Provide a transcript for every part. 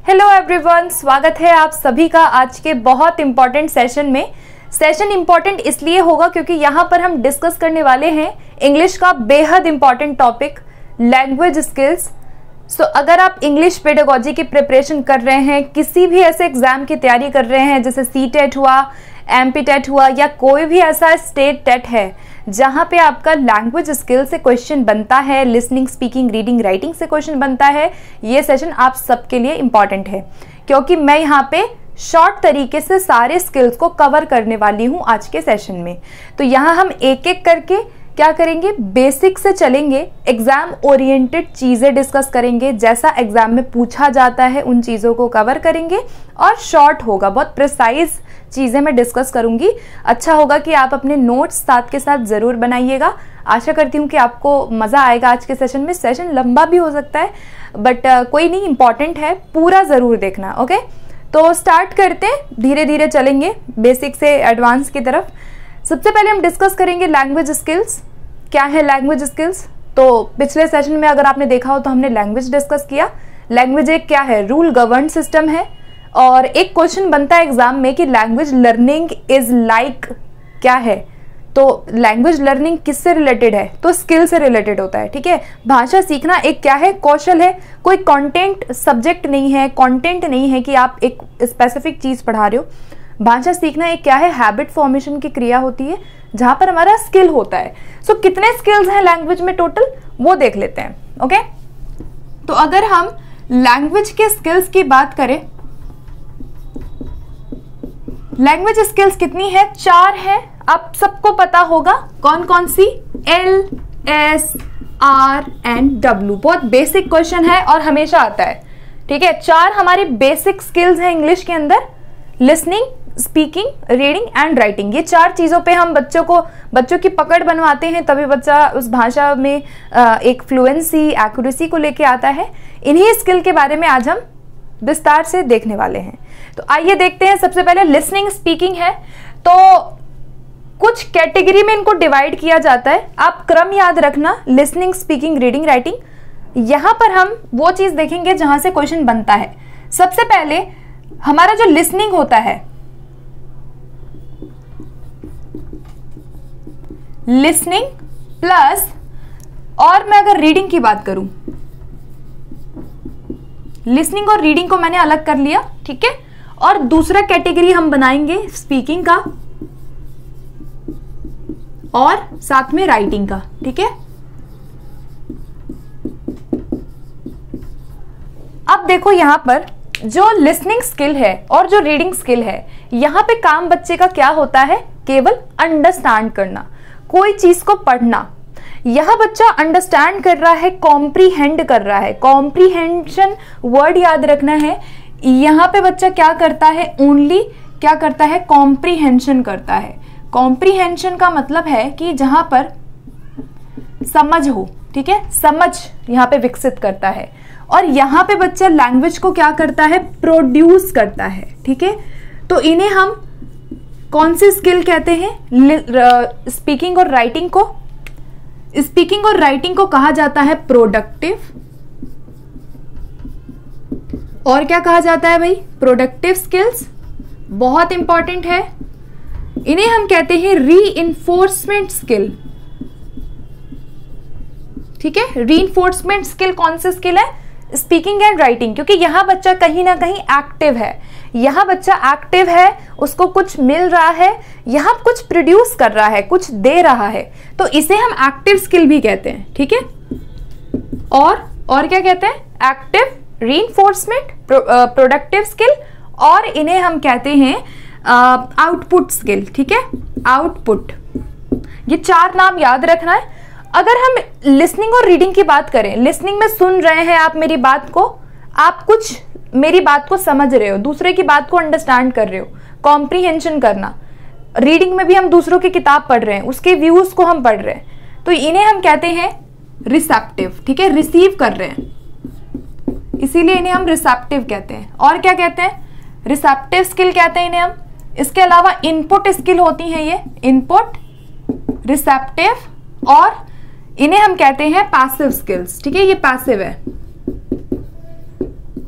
Hello everyone, स्वागत है आप सभी का आज के बहुत इंपॉर्टेंट सेशन में। सेशन इंपॉर्टेंट इसलिए होगा क्योंकि यहाँ पर हम डिस्कस करने वाले हैं इंग्लिश का बेहद इंपॉर्टेंट टॉपिक लैंग्वेज स्किल्स। सो अगर आप इंग्लिश पेडागोजी की प्रिपरेशन कर रहे हैं, किसी भी ऐसे एग्जाम की तैयारी कर रहे हैं जैसे CTET हुआ, MP टेट हुआ या कोई भी ऐसा स्टेट टेट है जहाँ पे आपका लैंग्वेज स्किल से क्वेश्चन बनता है, लिसनिंग, स्पीकिंग, रीडिंग, राइटिंग से क्वेश्चन बनता है, ये सेशन आप सबके लिए इम्पॉर्टेंट है क्योंकि मैं यहाँ पे शॉर्ट तरीके से सारे स्किल्स को कवर करने वाली हूँ आज के सेशन में। तो यहाँ हम एक एक करके क्या करेंगे, बेसिक से चलेंगे, एग्जाम ओरिएंटेड चीजें डिस्कस करेंगे, जैसा एग्जाम में पूछा जाता है उन चीजों को कवर करेंगे और शॉर्ट होगा, बहुत प्रिसाइज चीजें मैं डिस्कस करूंगी। अच्छा होगा कि आप अपने नोट्स साथ के साथ जरूर बनाइएगा। आशा करती हूँ कि आपको मजा आएगा आज के सेशन में। सेशन लंबा भी हो सकता है बट कोई नहीं, इंपॉर्टेंट है, पूरा जरूर देखना। ओके, तो स्टार्ट करते हैं, धीरे धीरे चलेंगे बेसिक से एडवांस की तरफ। सबसे पहले हम डिस्कस करेंगे लैंग्वेज स्किल्स। क्या है लैंग्वेज स्किल्स? तो पिछले सेशन में अगर आपने देखा हो तो हमने लैंग्वेज डिस्कस किया। लैंग्वेज एक क्या है, रूल गवर्न सिस्टम है। और एक क्वेश्चन बनता है एग्जाम में कि लैंग्वेज लर्निंग इज लाइक क्या है। तो लैंग्वेज लर्निंग किससे रिलेटेड है? तो स्किल से रिलेटेड होता है। ठीक है, भाषा सीखना एक क्या है, कौशल है, कोई कंटेंट सब्जेक्ट नहीं है, कंटेंट नहीं है कि आप एक स्पेसिफिक चीज पढ़ा रहे हो। भाषा सीखना एक क्या है, हैबिट फॉर्मेशन की क्रिया होती है जहां पर हमारा स्किल होता है। सो कितने स्किल्स हैं लैंग्वेज में टोटल, वो देख लेते हैं। ओके, तो अगर हम लैंग्वेज के स्किल्स की बात करें, लैंग्वेज स्किल्स कितनी है? 4 है। आप सबको पता होगा कौन कौन सी, L, S, R and W। बहुत बेसिक क्वेश्चन है और हमेशा आता है। ठीक है, 4 हमारी बेसिक स्किल्स हैं इंग्लिश के अंदर, listening, speaking, reading and writing. ये 4 चीजों पे हम बच्चों की पकड़ बनवाते हैं, तभी बच्चा उस भाषा में एक फ्लुएंसी, एक्यूरेसी को लेके आता है। इन्हीं स्किल के बारे में आज हम विस्तार से देखने वाले हैं। तो आइए देखते हैं। सबसे पहले लिसनिंग, स्पीकिंग है। तो कुछ कैटेगरी में इनको डिवाइड किया जाता है, आप क्रम याद रखना, लिसनिंग, स्पीकिंग, रीडिंग, राइटिंग। यहां पर हम वो चीज देखेंगे जहां से क्वेश्चन बनता है। सबसे पहले हमारा जो लिसनिंग होता है, लिसनिंग प्लस, और मैं अगर रीडिंग की बात करूं, लिसनिंग और रीडिंग को मैंने अलग कर लिया। ठीक है, और दूसरा कैटेगरी हम बनाएंगे स्पीकिंग का और साथ में राइटिंग का। ठीक है, अब देखो यहां पर जो लिसनिंग स्किल है और जो रीडिंग स्किल है, यहां पे काम बच्चे का क्या होता है, केवल अंडरस्टैंड करना, कोई चीज को पढ़ना। यह बच्चा अंडरस्टैंड कर रहा है, कॉम्प्रीहेंड कर रहा है। कॉम्प्रीहेंशन वर्ड याद रखना है। यहां पे बच्चा क्या करता है, ओनली क्या करता है, कॉम्प्रीहेंशन करता है। कॉम्प्रीहेंशन का मतलब है कि जहां पर समझ हो। ठीक है, समझ यहां पे विकसित करता है। और यहां पे बच्चा लैंग्वेज को क्या करता है, प्रोड्यूस करता है। ठीक है, तो इन्हें हम कौन सी स्किल कहते हैं? स्पीकिंग और राइटिंग को, स्पीकिंग और राइटिंग को कहा जाता है प्रोडक्टिव। और क्या कहा जाता है भाई, प्रोडक्टिव स्किल्स, बहुत इंपॉर्टेंट है। इन्हें हम कहते हैं रीइंफोर्समेंट स्किल। ठीक है, रीइंफोर्समेंट स्किल कौन सी स्किल है? स्पीकिंग एंड राइटिंग, क्योंकि यहां बच्चा कहीं ना कहीं एक्टिव है। यहां बच्चा एक्टिव है, उसको कुछ मिल रहा है, यहां कुछ प्रोड्यूस कर रहा है, कुछ दे रहा है, तो इसे हम एक्टिव स्किल भी कहते हैं। ठीक है, और क्या कहते हैं, एक्टिव, रीइंफोर्समेंट, प्रोडक्टिव स्किल, और इन्हें हम कहते हैं आउटपुट स्किल। ठीक है, आउटपुट। ये 4 नाम याद रखना है। अगर हम लिसनिंग और रीडिंग की बात करें, लिसनिंग में सुन रहे हैं आप मेरी बात को, आप कुछ मेरी बात को समझ रहे हो, दूसरे की बात को अंडरस्टैंड कर रहे हो, कॉम्प्रीहेंशन करना। रीडिंग में भी हम दूसरों की किताब पढ़ रहे हैं, उसके व्यूज को हम पढ़ रहे हैं, तो इन्हें हम कहते हैं रिसेप्टिव। ठीक है, रिसीव कर रहे हैं, इसीलिए इन्हें हम रिसेप्टिव कहते हैं। और क्या कहते हैं, रिसेप्टिव स्किल कहते हैं इन्हें हम। इसके अलावा इनपुट स्किल होती हैं, ये इनपुट, रिसेप्टिव, और इन्हें हम कहते हैं पैसिव स्किल्स। ठीक है, ये पैसिव है।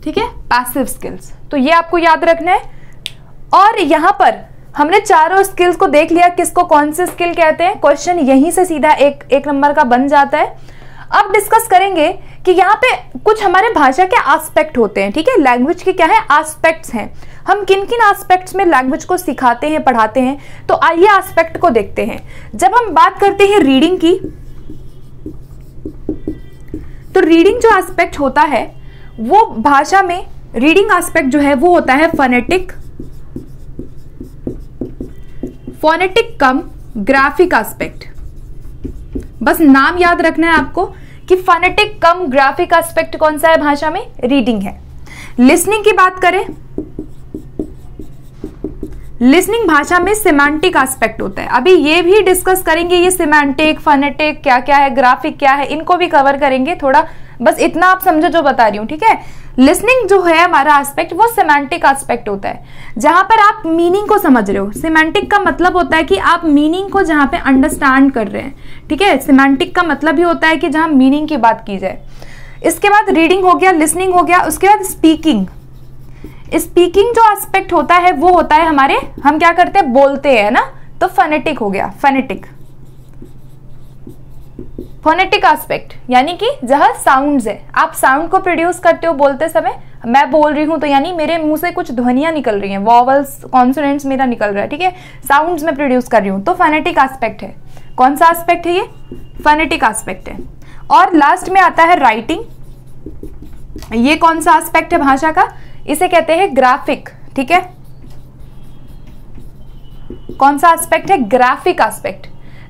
ठीक है, पैसिव स्किल्स। तो ये आपको याद रखना है। और यहाँ पर हमने चारों स्किल्स को देख लिया, किसको कौन से स्किल कहते हैं, क्वेश्चन यहीं से सीधा एक नंबर का बन जाता है। अब डिस्कस करेंगे कि यहाँ पे कुछ हमारे भाषा के एस्पेक्ट होते हैं, ठीक है, लैंग्वेज के क्या है एस्पेक्ट्स हैं, हम किन किन एस्पेक्ट्स में लैंग्वेज को सिखाते हैं, पढ़ाते हैं। तो आइए एस्पेक्ट को देखते हैं। जब हम बात करते हैं रीडिंग की, तो रीडिंग जो एस्पेक्ट होता है वो भाषा में रीडिंग एस्पेक्ट जो है वो होता है फोनेटिक कम ग्राफिक एस्पेक्ट। बस नाम याद रखना है आपको कि फोनेटिक कम ग्राफिक एस्पेक्ट कौन सा है भाषा में, रीडिंग है। लिसनिंग की बात करें, लिसनिंग भाषा में सिमेंटिक एस्पेक्ट होता है। अभी ये भी डिस्कस करेंगे, ये सिमेंटिक फोनेटिक क्या क्या है, ग्राफिक क्या है, इनको भी कवर करेंगे थोड़ा, बस इतना आप समझो जो बता रही हूं, ठीक है। लिसनिंग जो है हमारा एस्पेक्ट वो सिमेंटिक एस्पेक्ट होता है, जहां पर आप मीनिंग को समझ रहे हो। सिमेंटिक का मतलब होता है कि आप मीनिंग को जहां पे अंडरस्टैंड कर रहे हैं, ठीक है। सिमेंटिक का मतलब ही होता है कि जहां मीनिंग की बात की जाए। इसके बाद रीडिंग हो गया, लिसनिंग हो गया, उसके बाद स्पीकिंग। स्पीकिंग जो एस्पेक्ट होता है वो होता है हमारे, हम क्या करते हैं, बोलते हैं ना, तो फोनेटिक हो गया, फोनेटिक एस्पेक्ट, यानी कि जहां साउंड्स है, आप साउंड को प्रोड्यूस करते हो बोलते समय। मैं बोल रही हूं तो यानी मेरे मुंह से कुछ ध्वनियां निकल रही हैं, वॉवल्स कॉन्सोनेंट्स मेरा निकल रहा है, ठीक है, साउंड्स में प्रोड्यूस कर रही हूं, तो फोनेटिक एस्पेक्ट है। कौन सा एस्पेक्ट है ये, फोनेटिक एस्पेक्ट है। और लास्ट में आता है राइटिंग। ये कौन सा एस्पेक्ट है भाषा का, इसे कहते हैं ग्राफिक, ठीक है। कौन सा एस्पेक्ट है, ग्राफिक एस्पेक्ट।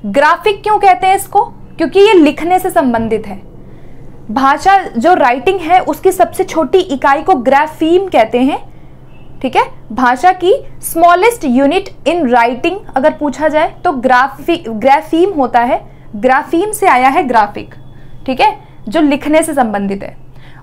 ग्राफिक क्यों कहते हैं इसको, क्योंकि ये लिखने से संबंधित है। भाषा जो राइटिंग है उसकी सबसे छोटी इकाई को ग्राफीम कहते हैं, ठीक है। भाषा की स्मॉलेस्ट यूनिट इन राइटिंग अगर पूछा जाए तो ग्राफीम होता है, ग्राफीम से आया है ग्राफिक, ठीक है, जो लिखने से संबंधित है।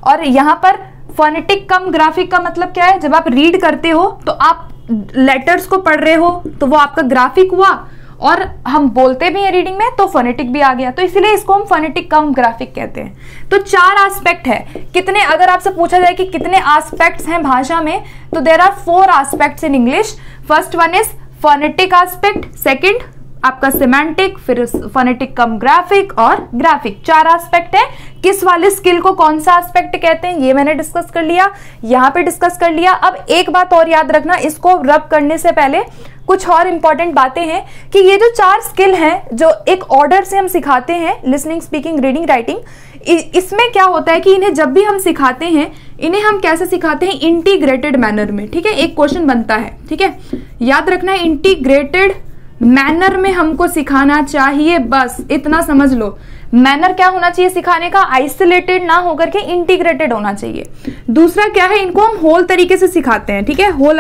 और यहां पर फोनेटिक कम ग्राफिक का मतलब क्या है, जब आप रीड करते हो तो आप लेटर्स को पढ़ रहे हो तो वो आपका ग्राफिक हुआ, और हम बोलते भी हैं रीडिंग में तो फोनेटिक भी आ गया, तो इसलिए इसको हम फोनेटिक कम ग्राफिक कहते हैं। तो 4 एस्पेक्ट है। कितने, अगर आपसे पूछा जाए कि कितने एस्पेक्ट्स हैं भाषा में, तो there are 4 aspects in English. First one is phonetic aspect, second आपका सिमेंटिक, फिर फोनेटिक कम ग्राफिक और ग्राफिक। 4 एस्पेक्ट है। किस वाले स्किल को कौन सा एस्पेक्ट कहते हैं ये मैंने डिस्कस कर लिया, यहाँ पे डिस्कस कर लिया। अब एक बात और याद रखना, इसको रब करने से पहले कुछ और इंपॉर्टेंट बातें हैं कि ये जो 4 स्किल हैं जो एक ऑर्डर से हम सिखाते हैं, लिसनिंग, स्पीकिंग, रीडिंग, राइटिंग, इसमें क्या होता है कि इन्हें जब भी हम सिखाते हैं, इन्हें हम कैसे सिखाते हैं, इंटीग्रेटेड मैनर में, ठीक है। एक क्वेश्चन बनता है, ठीक है, याद रखना है, इंटीग्रेटेड मैनर में हमको सिखाना चाहिए, बस इतना समझ लो। मैनर क्या होना चाहिए सिखाने का, आइसोलेटेड ना होकर के इंटीग्रेटेड होना चाहिए। दूसरा क्या है, इनको हम होल तरीके से सिखाते हैं, ठीक है, होल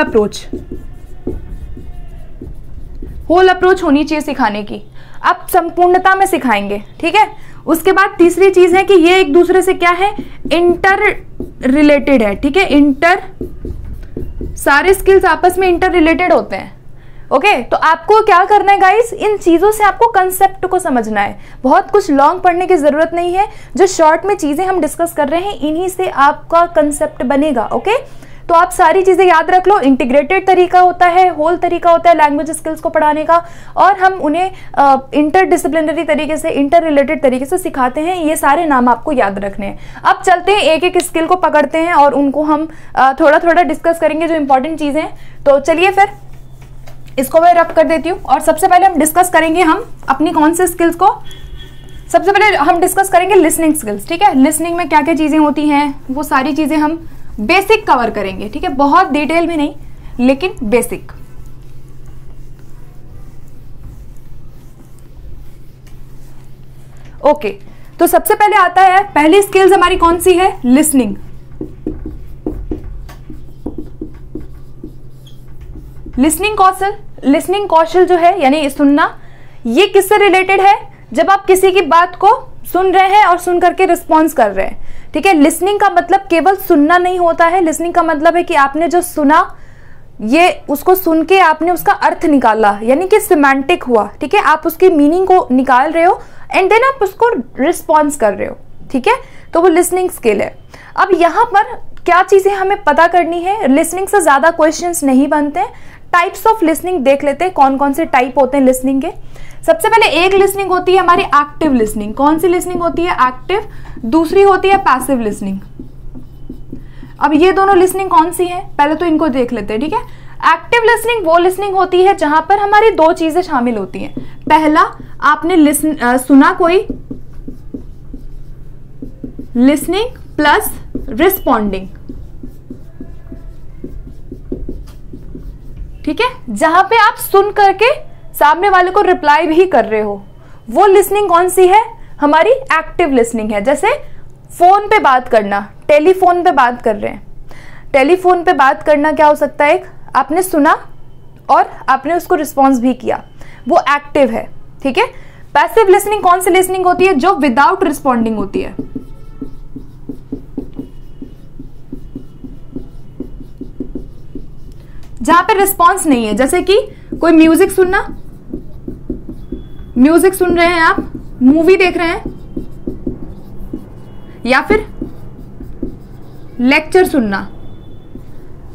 अप्रोच होनी चाहिए सिखाने की। अब संपूर्णता में सिखाएंगे, ठीक है। उसके बाद तीसरी चीज है कि ये एक दूसरे से क्या है, इंटर रिलेटेड है, ठीक है। सारे स्किल्स आपस में इंटर रिलेटेड होते हैं, ओके। तो आपको क्या करना है गाइस, इन चीजों से आपको कंसेप्ट को समझना है। बहुत कुछ लॉन्ग पढ़ने की जरूरत नहीं है, जो शॉर्ट में चीजें हम डिस्कस कर रहे हैं इन्हीं से आपका कंसेप्ट बनेगा, ओके। तो आप सारी चीजें याद रख लो। इंटीग्रेटेड तरीका होता है, होल तरीका होता है लैंग्वेज स्किल्स को पढ़ाने का, और हम उन्हें इंटरडिसिप्लिनरी तरीके से, इंटर रिलेटेड तरीके से सिखाते हैं। ये सारे नाम आपको याद रखने हैं। अब चलते हैं, एक एक स्किल को पकड़ते हैं और उनको हम थोड़ा थोड़ा डिस्कस करेंगे जो इंपॉर्टेंट चीजें हैं। तो चलिए फिर इसको मैं रब कर देती हूँ। और सबसे पहले हम डिस्कस करेंगे हम अपनी कौन से स्किल्स को, सबसे पहले हम डिस्कस करेंगे लिसनिंग स्किल्स, ठीक है। लिसनिंग में क्या क्या चीजें होती हैं वो सारी चीजें हम बेसिक कवर करेंगे, ठीक है, बहुत डिटेल में नहीं लेकिन बेसिक। ओके, तो सबसे पहले आता है, पहली स्किल्स हमारी कौन सी है, लिसनिंग। लिसनिंग कौशल जो है यानी सुनना, ये किससे रिलेटेड है, जब आप किसी की बात को सुन रहे हैं और सुन करके रिस्पॉन्स कर रहे हैं, ठीक है। लिसनिंग का मतलब केवल सुनना नहीं होता है। लिसनिंग का मतलब है कि आपने जो सुना, ये उसको सुन के आपने उसका अर्थ निकाला, यानी कि सिमेंटिक हुआ, ठीक है। आप उसकी मीनिंग को निकाल रहे हो एंड देन आप उसको रिस्पॉन्स कर रहे हो, ठीक है। तो वो लिसनिंग स्किल है। अब यहाँ पर क्या चीजें हमें पता करनी है, लिसनिंग से ज्यादा क्वेश्चंस नहीं बनते हैं। टाइप्स ऑफ लिसनिंग देख लेते हैं, कौन कौन से टाइप होते हैं लिसनिंग के। सबसे पहले एक लिसनिंग होती है हमारी एक्टिव लिसनिंग। कौन सी लिसनिंग होती है? एक्टिव। दूसरी होती है पैसिव लिसनिंग। अब ये दोनों लिसनिंग कौन सी है, पहले तो इनको देख लेते हैं, ठीक है। एक्टिव लिसनिंग वो लिसनिंग होती है जहां पर हमारी दो चीजें शामिल होती हैं। पहला, आपने सुना कोई, लिसनिंग प्लस रिस्पॉन्डिंग, ठीक है, जहां पे आप सुन करके सामने वाले को रिप्लाई भी कर रहे हो, वो लिसनिंग कौन सी है? हमारी एक्टिव लिसनिंग है। जैसे फोन पे बात करना, टेलीफोन पे बात कर रहे हैं, टेलीफोन पे बात करना क्या हो सकता है? एक, आपने सुना और आपने उसको रिस्पॉन्स भी किया, वो एक्टिव है, ठीक है। पैसिव लिसनिंग कौन सी लिसनिंग होती है? जो विदाउट रिस्पॉन्डिंग होती है, जहां पे रिस्पॉन्स नहीं है। जैसे कि कोई म्यूजिक सुनना, म्यूजिक सुन रहे हैं आप, मूवी देख रहे हैं, या फिर लेक्चर सुनना।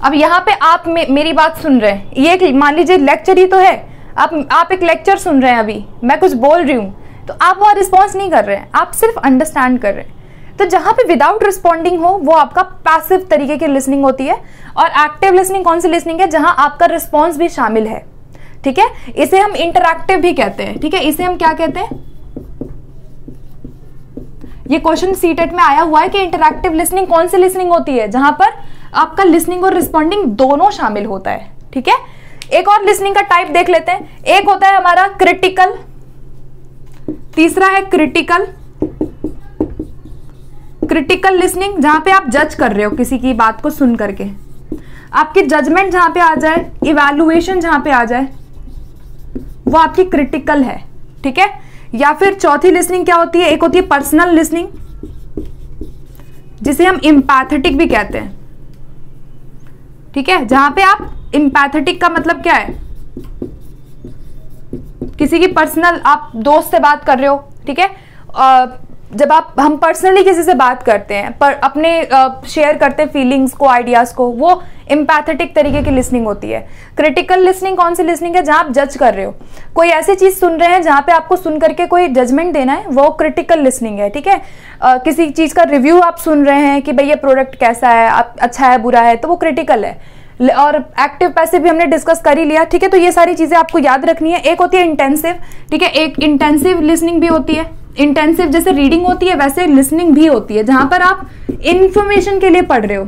अब यहां पे आप मेरी बात सुन रहे हैं, ये एक मान लीजिए लेक्चर ही तो है, आप एक लेक्चर सुन रहे हैं, अभी मैं कुछ बोल रही हूं तो आप वहां रिस्पॉन्स नहीं कर रहे हैं, आप सिर्फ अंडरस्टैंड कर रहे हैं। तो जहां पे विदाउट रिस्पॉन्डिंग हो वो आपका पैसिव तरीके की लिसनिंग होती है। और एक्टिव लिसनिंग कौन सी लिसनिंग है? जहां आपका रिस्पॉन्स भी शामिल है, ठीक है। इसे हम इंटरैक्टिव भी कहते हैं, ठीक है। इसे हम क्या कहते हैं? ये क्वेश्चन सीटेट में आया हुआ है कि इंटरैक्टिव लिसनिंग कौन सी लिसनिंग होती है? जहां पर आपका लिसनिंग और रिस्पॉन्डिंग दोनों शामिल होता है, ठीक है। एक और लिसनिंग का टाइप देख लेते हैं। एक होता है हमारा क्रिटिकल, तीसरा है क्रिटिकल। क्रिटिकल लिसनिंग जहां पे आप जज कर रहे हो किसी की बात को सुन करके, आपकी जजमेंट जहां पे आ जाए, इवैल्यूएशन जहां पे आ जाए, वो आपकी क्रिटिकल है, ठीक है। या फिर चौथी लिसनिंग क्या होती है? एक होती है पर्सनल लिसनिंग, जिसे हम एम्पैथेटिक भी कहते हैं, ठीक है। जहां पे आप एम्पैथेटिक का मतलब क्या है? किसी की पर्सनल, आप दोस्त से बात कर रहे हो, ठीक है। जब हम पर्सनली किसी से बात करते हैं, पर अपने शेयर करते हैं फीलिंग्स को, आइडियाज को, वो एम्पैथेटिक तरीके की लिसनिंग होती है। क्रिटिकल लिसनिंग कौन सी लिसनिंग है? जहां आप जज कर रहे हो, कोई ऐसी चीज सुन रहे हैं जहां पे आपको सुन करके कोई जजमेंट देना है, वो क्रिटिकल लिसनिंग है, ठीक है। किसी चीज का रिव्यू आप सुन रहे हैं कि भाई ये प्रोडक्ट कैसा है, अच्छा है, बुरा है, तो वो क्रिटिकल है। और एक्टिव पैसिव भी हमने डिस्कस कर ही लिया, ठीक है। तो ये सारी चीजें आपको याद रखनी है। एक होती है इंटेंसिव, ठीक है। एक इंटेंसिव लिसनिंग भी होती है। इंटेंसिव जैसे रीडिंग होती है वैसे लिसनिंग भी होती है, जहां पर आप इंफॉर्मेशन के लिए पढ़ रहे हो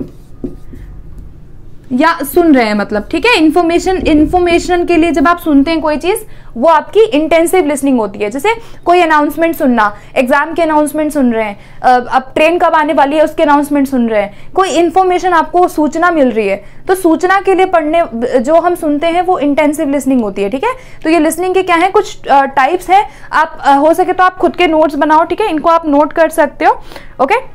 या सुन रहे हैं, मतलब, ठीक है। इंफॉर्मेशन के लिए जब आप सुनते हैं कोई चीज, वो आपकी इंटेंसिव लिसनिंग होती है। जैसे कोई अनाउंसमेंट सुनना, एग्जाम के अनाउंसमेंट सुन रहे हैं, अब ट्रेन कब आने वाली है उसके अनाउंसमेंट सुन रहे हैं, कोई इंफॉर्मेशन आपको सूचना मिल रही है, तो सूचना के लिए पढ़ने जो हम सुनते हैं वो इंटेंसिव लिसनिंग होती है, ठीक है। तो ये लिसनिंग के क्या है, कुछ टाइप्स हैं। आप हो सके तो आप खुद के नोट्स बनाओ, ठीक है, इनको आप नोट कर सकते हो, ओके।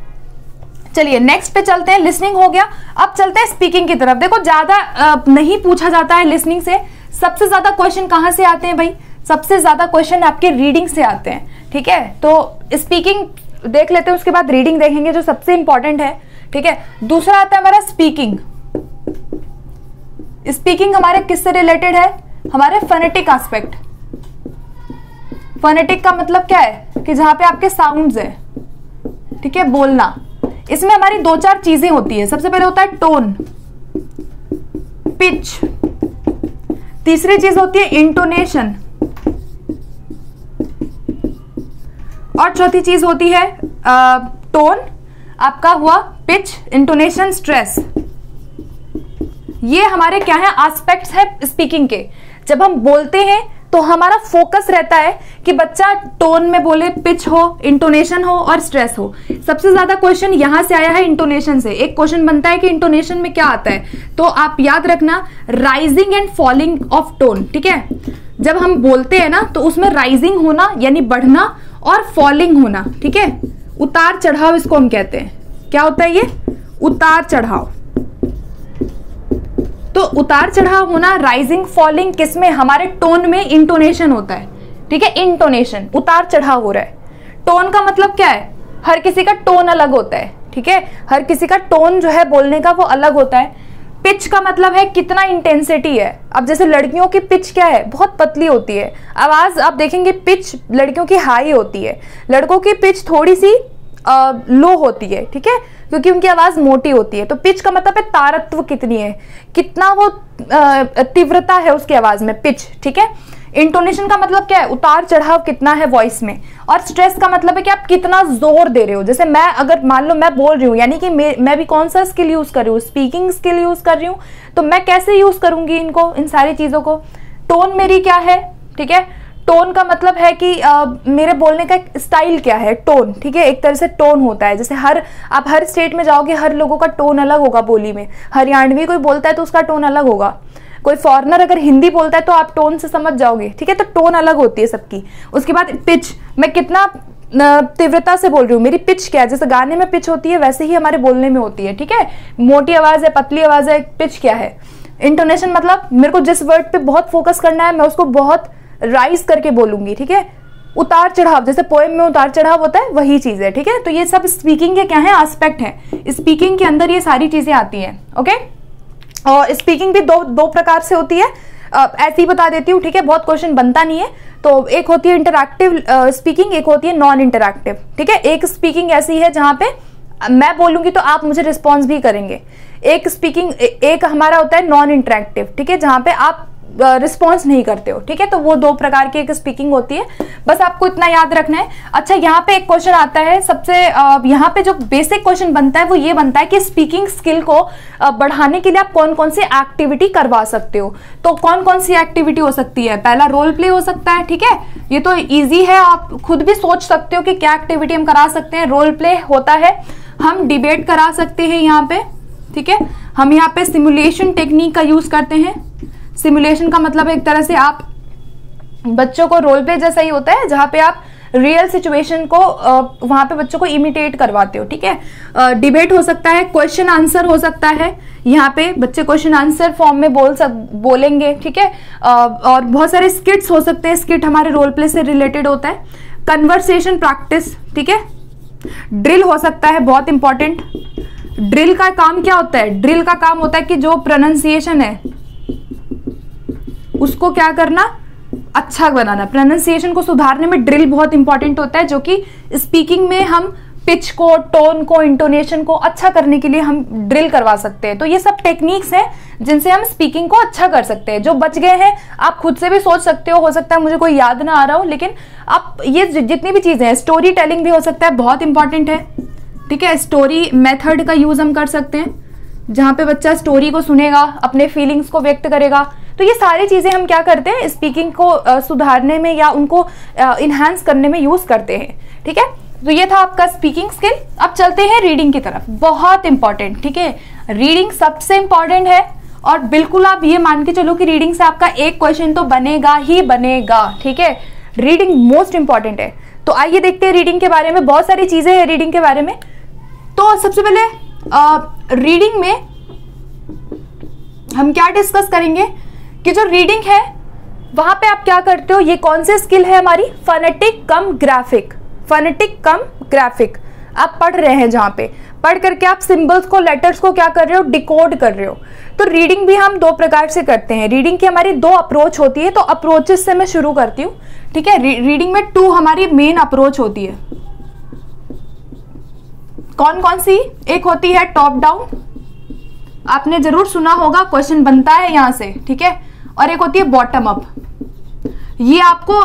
चलिए नेक्स्ट पे चलते हैं। लिसनिंग हो गया, अब चलते हैं स्पीकिंग की तरफ। देखो ज्यादा नहीं पूछा जाता है लिसनिंग से, सबसे ज्यादा क्वेश्चन कहां से आते हैं भाई? सबसे ज्यादा क्वेश्चन आपके रीडिंग से आते हैं, ठीक है। तो स्पीकिंग देख लेते हैं, उसके बाद रीडिंग देखेंगे जो सबसे इंपॉर्टेंट है, ठीक है। दूसरा आता है हमारा स्पीकिंग। स्पीकिंग हमारे किससे रिलेटेड है? हमारे फोनेटिक एस्पेक्ट। फोनेटिक का मतलब क्या है? कि जहां पे आपके साउंड्स है, ठीक है, बोलना। इसमें हमारी दो चार चीजें होती है। सबसे पहले होता है टोन, पिच, तीसरी चीज होती है इंटोनेशन, और चौथी चीज होती है टोन, आपका हुआ पिच, इंटोनेशन, स्ट्रेस। ये हमारे क्या है? एस्पेक्ट्स है स्पीकिंग के। जब हम बोलते हैं तो हमारा फोकस रहता है कि बच्चा टोन में बोले, पिच हो, इंटोनेशन हो और स्ट्रेस हो। सबसे ज्यादा क्वेश्चन यहां से आया है इंटोनेशन से। एक क्वेश्चन बनता है कि इंटोनेशन में क्या आता है, तो आप याद रखना rising and falling of tone, ठीक है। जब हम बोलते हैं ना तो उसमें राइजिंग होना यानी बढ़ना और फॉलिंग होना, ठीक है, उतार चढ़ाव इसको हम कहते हैं। क्या होता है ये? उतार चढ़ाव। तो उतार चढ़ाव होना, राइजिंग फॉलिंग, किसमें? हमारे टोन में इंटोनेशन होता है, ठीक है। इंटोनेशन, उतार चढ़ाव हो रहा है। टोन का मतलब क्या है? हर किसी का टोन अलग होता है, ठीक है, हर किसी का टोन जो है बोलने का वो अलग होता है। पिच का मतलब है कितना इंटेंसिटी है। अब जैसे लड़कियों की पिच क्या है, बहुत पतली होती है आवाज, आप देखेंगे पिच लड़कियों की हाई होती है, लड़कों की पिच थोड़ी सी लो होती है, ठीक है, क्योंकि उनकी आवाज मोटी होती है। तो पिच का मतलब है तारत्व कितनी है, कितना वो तीव्रता है उसकी आवाज में, पिच, ठीक है। इंटोनेशन का मतलब क्या है, उतार चढ़ाव कितना है वॉइस में। और स्ट्रेस का मतलब है कि आप कितना जोर दे रहे हो। जैसे मैं अगर मान लो मैं बोल रही हूँ, यानी कि मैं भी कौन सा स्किल यूज कर रही हूँ, स्पीकिंग स्किल यूज कर रही हूँ, तो मैं कैसे यूज करूंगी इनको, इन सारी चीजों को। टोन मेरी क्या है, ठीक है, टोन का मतलब है कि मेरे बोलने का एक स्टाइल क्या है, टोन, ठीक है, एक तरह से टोन होता है। जैसे आप हर स्टेट में जाओगे, हर लोगों का टोन अलग होगा बोली में। हरियाणवी कोई बोलता है तो उसका टोन अलग होगा, कोई फॉरेनर अगर हिंदी बोलता है तो आप टोन से समझ जाओगे, ठीक है। तो टोन अलग होती है सबकी। उसके बाद पिच, मैं कितना तीव्रता से बोल रही हूँ, मेरी पिच क्या है। जैसे गाने में पिच होती है वैसे ही हमारे बोलने में होती है, ठीक है। मोटी आवाज है, पतली आवाज है, पिच क्या है। इंटोनेशन मतलब मेरे को जिस वर्ड पे बहुत फोकस करना है मैं उसको बहुत राइज करके बोलूंगी, ठीक है। उतार चढ़ाव, जैसे पोएम में उतार चढ़ाव होता है, वही चीज है, ठीक है। तो ये सब स्पीकिंग के क्या है, एस्पेक्ट है। स्पीकिंग के अंदर ये सारी चीजें आती हैं, ओके। और स्पीकिंग भी दो प्रकार से होती है, ऐसे ही बता देती हूँ, ठीक है, बहुत क्वेश्चन बनता नहीं है। तो एक होती है इंटरैक्टिव स्पीकिंग, एक होती है नॉन इंटरैक्टिव, ठीक है। एक स्पीकिंग ऐसी है जहां पे मैं बोलूंगी तो आप मुझे रिस्पॉन्स भी करेंगे। एक हमारा होता है नॉन इंटरैक्टिव, ठीक है, जहां पे आप रिस्पॉन्स नहीं करते हो, ठीक है। तो वो दो प्रकार की एक स्पीकिंग होती है, बस आपको इतना याद रखना है। अच्छा, यहाँ पे एक क्वेश्चन आता है सबसे, यहाँ पे जो बेसिक क्वेश्चन बनता है वो ये बनता है कि स्पीकिंग स्किल को बढ़ाने के लिए आप कौन कौन सी एक्टिविटी करवा सकते हो। तो कौन कौन सी एक्टिविटी हो सकती है, पहला रोल प्ले हो सकता है, ठीक है, ये तो ईजी है, आप खुद भी सोच सकते हो कि क्या एक्टिविटी हम करा सकते हैं। रोल प्ले होता है, हम डिबेट करा सकते हैं यहाँ पे, ठीक है। हम यहाँ पे सिमुलेशन टेक्निक का यूज करते हैं। सिमुलेशन का मतलब एक तरह से आप बच्चों को, रोल प्ले जैसा ही होता है जहां पे आप रियल सिचुएशन को वहां पे बच्चों को इमिटेट करवाते हो, ठीक है। डिबेट हो सकता है, क्वेश्चन आंसर हो सकता है, यहाँ पे बच्चे क्वेश्चन आंसर फॉर्म में बोलेंगे, ठीक है। और बहुत सारे स्किट्स हो सकते हैं, स्किट हमारे रोल प्ले से रिलेटेड होता है। कन्वर्सेशन प्रैक्टिस, ठीक है। ड्रिल हो सकता है, बहुत इंपॉर्टेंट। ड्रिल का काम क्या होता है, ड्रिल का काम होता है कि जो प्रोनाउंसिएशन है उसको क्या करना, अच्छा बनाना। प्रोनाउंसिएशन को सुधारने में ड्रिल बहुत इंपॉर्टेंट होता है, जो कि स्पीकिंग में हम पिच को, टोन को, इंटोनेशन को अच्छा करने के लिए हम ड्रिल करवा सकते हैं। तो ये सब टेक्निक्स हैं जिनसे हम स्पीकिंग को अच्छा कर सकते हैं। जो बच गए हैं आप खुद से भी सोच सकते हो सकता है मुझे कोई याद ना आ रहा हो, लेकिन आप ये जितनी भी चीजें हैं, स्टोरी टेलिंग भी हो सकता है, बहुत इंपॉर्टेंट है, ठीक है। स्टोरी मेथड का यूज हम कर सकते हैं, जहां पे बच्चा स्टोरी को सुनेगा, अपने फीलिंग्स को व्यक्त करेगा। तो ये सारी चीजें हम क्या करते हैं, स्पीकिंग को सुधारने में या उनको इनहांस करने में यूज करते हैं, ठीक है। तो ये था आपका स्पीकिंग स्किल। अब चलते हैं रीडिंग की तरफ, बहुत इंपॉर्टेंट, ठीक है। रीडिंग सबसे इंपॉर्टेंट है, और बिल्कुल आप ये मान के चलो कि रीडिंग से आपका एक क्वेश्चन तो बनेगा ही बनेगा, ठीक है। रीडिंग मोस्ट इंपॉर्टेंट है। तो आइए देखते हैं रीडिंग के बारे में, बहुत सारी चीजें हैं रीडिंग के बारे में। तो सबसे पहले रीडिंग में हम क्या डिस्कस करेंगे कि जो रीडिंग है वहां पे आप क्या करते हो, ये कौन से स्किल है हमारी, phonetic cum graphic. Phonetic cum graphic आप पढ़ रहे हैं, जहां पे पढ़ करके आप सिंबल्स को, लेटर्स को क्या कर रहे हो, डिकोड कर रहे हो। तो रीडिंग भी हम दो प्रकार से करते हैं। रीडिंग की हमारी दो अप्रोच होती है, तो अप्रोचेस से मैं शुरू करती हूँ, ठीक है। रीडिंग में 2 हमारी मेन अप्रोच होती है। कौन कौन सी, एक होती है टॉप डाउन, आपने जरूर सुना होगा, क्वेश्चन बनता है यहां से, ठीक है। और एक होती है बॉटम अप, ये आपको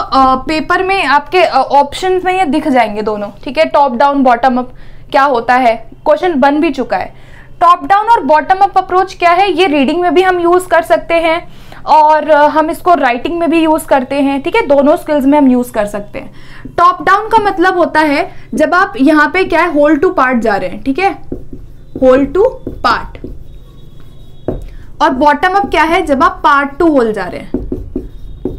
पेपर में आपके ऑप्शन में ये दिख जाएंगे दोनों, ठीक है। टॉप डाउन, बॉटम अप क्या होता है, क्वेश्चन बन भी चुका है। टॉप डाउन और बॉटम अप अप्रोच क्या है, ये रीडिंग में भी हम यूज कर सकते हैं और हम इसको राइटिंग में भी यूज करते हैं, ठीक है। दोनों स्किल्स में हम यूज कर सकते हैं। टॉप डाउन का मतलब होता है जब आप यहाँ पे क्या है, होल टू पार्ट जा रहे हैं, ठीक है, होल टू पार्ट। और बॉटम अप क्या है, जब आप पार्ट टू होल जा रहे हैं।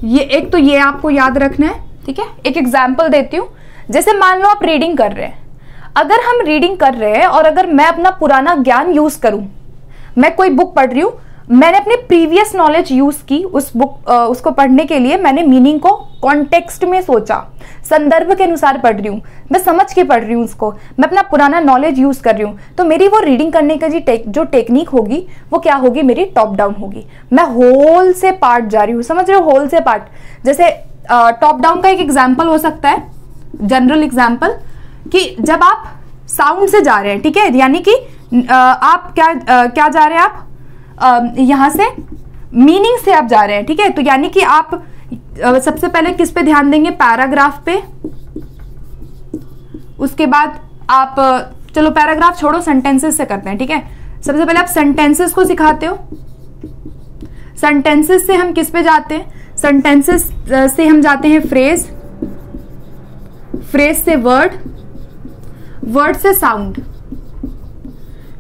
ये एक तो ये आपको याद रखना है, ठीक है। एक एग्जाम्पल देती हूँ, जैसे मान लो आप रीडिंग कर रहे हैं, अगर हम रीडिंग कर रहे हैं और अगर मैं अपना पुराना ज्ञान यूज करूं, मैं कोई बुक पढ़ रही हूं, मैंने अपनी प्रीवियस नॉलेज यूज की उस बुक उसको पढ़ने के लिए। मैंने मीनिंग को कॉन्टेक्स्ट में सोचा, संदर्भ के अनुसार पढ़ रही हूँ, मैं समझ के पढ़ रही हूँ उसको, मैं अपना पुराना नॉलेज यूज कर रही हूँ। तो मेरी वो रीडिंग करने का जो टेक्निक होगी वो क्या होगी, मेरी टॉप डाउन होगी। मैं होल से पार्ट जा रही हूँ, समझ रहे हो, होल से पार्ट। जैसे टॉप डाउन का एक एग्जाम्पल हो सकता है, जनरल एग्जाम्पल, कि जब आप साउंड से जा रहे हैं, ठीक है, यानी कि आप क्या जा रहे हैं, आप यहां से मीनिंग से आप जा रहे हैं, ठीक है। तो यानी कि आप सबसे पहले किस पे ध्यान देंगे, पैराग्राफ पे। उसके बाद आप, चलो पैराग्राफ छोड़ो, सेंटेंसेस से करते हैं, ठीक है। सबसे पहले आप सेंटेंसेस को सिखाते हो। सेंटेंसेस से हम किस पे जाते हैं, सेंटेंसेस से हम जाते हैं फ्रेज, फ्रेज से वर्ड, वर्ड से साउंड,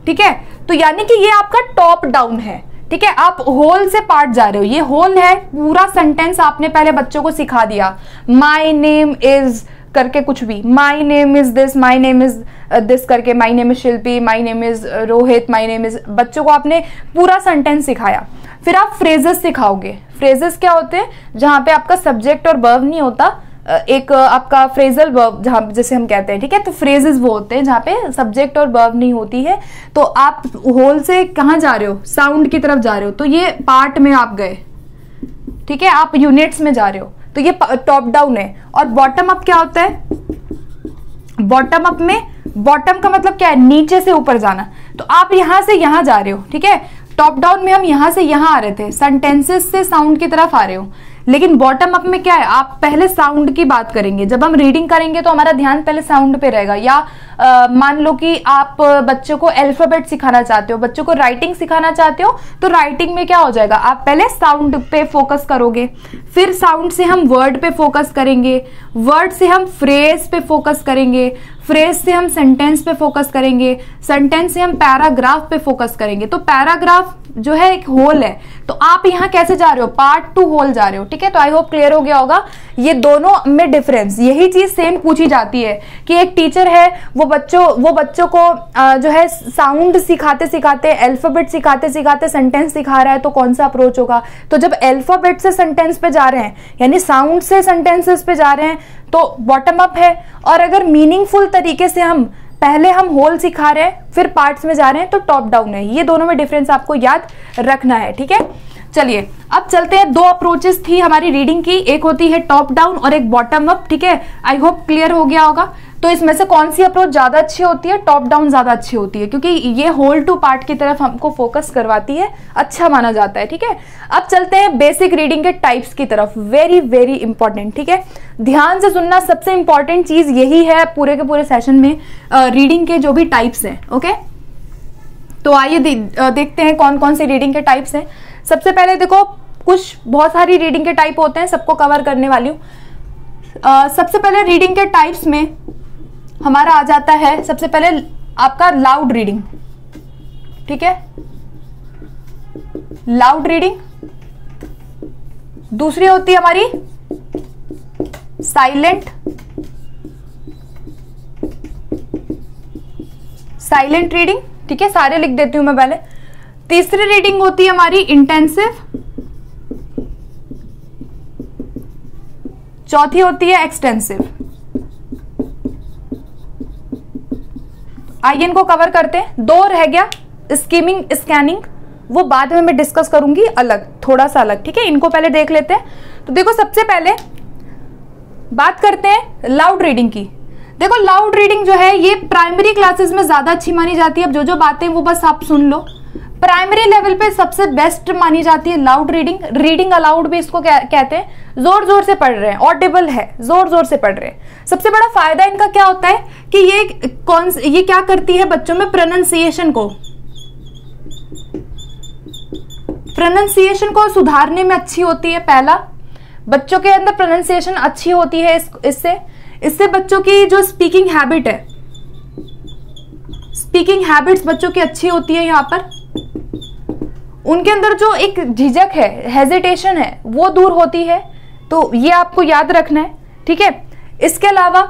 ठीक है। तो यानी कि ये आपका टॉप डाउन है, ठीक है। आप होल से पार्ट जा रहे हो, ये होल है, पूरा सेंटेंस आपने पहले बच्चों को सिखा दिया। माई नेम इज करके कुछ भी, my name is this, my name is this करके, my name is Shilpi, my name is Rohit, my name is, बच्चों को आपने पूरा सेंटेंस सिखाया। फिर आप फ्रेजेस सिखाओगे। फ्रेजेस क्या होते हैं, जहां पे आपका सब्जेक्ट और वर्ब नहीं होता, एक आपका फ्रेजल वर्ब जहां जैसे हम कहते हैं, ठीक है। तो फ्रेजेस वो होते हैं जहां पे सब्जेक्ट और वर्ब नहीं होती है। तो आप होल से कहां जा रहे हो, साउंड की तरफ जा रहे हो, तो ये पार्ट में आप गए, ठीक है, आप यूनिट्स में जा रहे हो, तो ये टॉप डाउन है। और बॉटम अप क्या होता है, बॉटम अप में, बॉटम का मतलब क्या है, नीचे से ऊपर जाना। तो आप यहां से यहां जा रहे हो, ठीक है। टॉप डाउन में हम यहां से यहां आ रहे थे, सेंटेंसेस से साउंड की तरफ आ रहे हो। लेकिन बॉटम अप में क्या है, आप पहले साउंड की बात करेंगे। जब हम रीडिंग करेंगे तो हमारा ध्यान पहले साउंड पे रहेगा। या मान लो कि आप बच्चों को अल्फाबेट सिखाना चाहते हो, बच्चों को राइटिंग सिखाना चाहते हो, तो राइटिंग में क्या हो जाएगा, आप पहले साउंड पे फोकस करोगे, फिर साउंड से हम वर्ड पे फोकस करेंगे, वर्ड से हम फ्रेज पे फोकस करेंगे, फ्रेज से हम सेंटेंस पे फोकस करेंगे, सेंटेंस से हम पैराग्राफ पे फोकस करेंगे। तो पैराग्राफ जो है एक होल है, तो आप यहाँ कैसे जा रहे हो, पार्ट टू होल जा रहे हो, ठीक है। तो आई होप क्लियर हो गया होगा। ये दोनों में डिफरेंस, यही चीज सेम पूछी जाती है कि एक टीचर है, वो बच्चों को जो है साउंड सिखाते सिखाते, अल्फाबेट सिखाते सिखाते सेंटेंस सिखा रहा है, तो कौन सा अप्रोच होगा। तो जब अल्फाबेट से सेंटेंस पे जा रहे हैं, यानी साउंड से सेंटेंसेस पे जा रहे हैं, तो बॉटम अप है। और अगर मीनिंगफुल तरीके से पहले हम होल सिखा रहे हैं, फिर पार्ट्स में जा रहे हैं, तो टॉप डाउन है। ये दोनों में डिफरेंस आपको याद रखना है, ठीक है। चलिए अब चलते हैं, दो अप्रोचेस थी हमारी रीडिंग की, एक होती है टॉप डाउन और एक बॉटम अप, ठीक है। आई होप क्लियर हो गया होगा। तो इसमें से कौन सी अप्रोच ज्यादा अच्छी होती है, टॉप डाउन ज्यादा अच्छी होती है, क्योंकि ये होल टू पार्ट की तरफ हमको फोकस करवाती है, अच्छा माना जाता है, ठीक है। अब चलते हैं बेसिक रीडिंग के टाइप्स की तरफ, वेरी वेरी इंपॉर्टेंट, ठीक है। ध्यान से सुनना, सबसे इंपॉर्टेंट चीज यही है पूरे के पूरे सेशन में, रीडिंग के जो भी टाइप्स हैं, ओके। तो आइए देखते हैं कौन कौन से रीडिंग के टाइप्स हैं। सबसे पहले देखो, कुछ बहुत सारी रीडिंग के टाइप होते हैं, सबको कवर करने वाली हूँ। सबसे पहले रीडिंग के टाइप्स में हमारा आ जाता है, सबसे पहले आपका लाउड रीडिंग, ठीक है, लाउड रीडिंग। दूसरी होती है हमारी साइलेंट रीडिंग, ठीक है, सारे लिख देती हूं मैं पहले। तीसरी रीडिंग होती है हमारी इंटेंसिव, चौथी होती है एक्सटेंसिव। आइए इनको कवर करते हैं। दो रह गया, स्कीमिंग, स्कैनिंग, वो बाद में मैं डिस्कस करूंगी अलग, थोड़ा सा अलग, ठीक है। इनको पहले देख लेते हैं। तो देखो, सबसे पहले बात करते हैं लाउड रीडिंग की। देखो, लाउड रीडिंग जो है ये प्राइमरी क्लासेस में ज्यादा अच्छी मानी जाती है। अब जो बातें वो बस आप सुन लो। प्राइमरी लेवल पे सबसे बेस्ट मानी जाती है लाउड रीडिंग, रीडिंग अलाउड भी इसको कहते हैं। जोर जोर से पढ़ रहे हैं, ऑडिबल है, जोर जोर से पढ़ रहे हैं। सबसे बड़ा फायदा इनका क्या होता है कि ये क्या करती है, बच्चों में प्रोनाउंसिएशन को सुधारने में अच्छी होती है। पहला, बच्चों के अंदर प्रोनाउंसिएशन अच्छी होती है, इससे बच्चों की जो स्पीकिंग हैबिट है, स्पीकिंग हैबिट्स बच्चों की अच्छी होती है। यहाँ पर उनके अंदर जो एक झिझक है, हेजिटेशन है, वो दूर होती है। तो ये आपको याद रखना है, ठीक है। इसके अलावा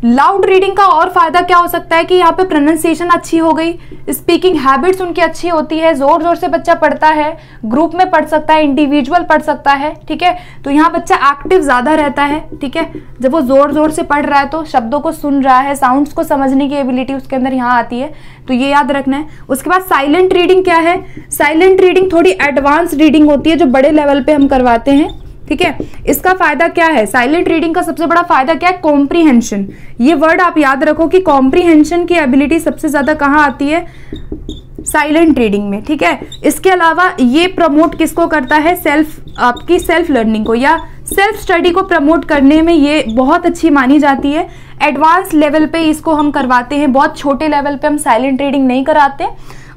लाउड रीडिंग का और फायदा क्या हो सकता है कि यहाँ पे प्रोनाउंसिएशन अच्छी हो गई, स्पीकिंग हैबिट्स उनकी अच्छी होती है, जोर जोर से बच्चा पढ़ता है, ग्रुप में पढ़ सकता है, इंडिविजुअल पढ़ सकता है, ठीक है। तो यहाँ बच्चा एक्टिव ज्यादा रहता है, ठीक है। जब वो जोर जोर से पढ़ रहा है तो शब्दों को सुन रहा है, साउंड्स को समझने की एबिलिटी उसके अंदर यहाँ आती है, तो ये याद रखना है। उसके बाद साइलेंट रीडिंग क्या है? साइलेंट रीडिंग थोड़ी एडवांस रीडिंग होती है जो बड़े लेवल पे हम करवाते हैं, ठीक है। इसका फायदा क्या है? साइलेंट रीडिंग का सबसे बड़ा फायदा क्या है? कॉम्प्रीहेंशन। ये वर्ड आप याद रखो कि कॉम्प्रीहेंशन की एबिलिटी सबसे ज्यादा कहाँ आती है? साइलेंट रीडिंग में, ठीक है। इसके अलावा ये प्रमोट किसको करता है? आपकी सेल्फ लर्निंग को या सेल्फ स्टडी को प्रमोट करने में ये बहुत अच्छी मानी जाती है। एडवांस लेवल पे इसको हम करवाते हैं, बहुत छोटे लेवल पे हम साइलेंट रीडिंग नहीं कराते।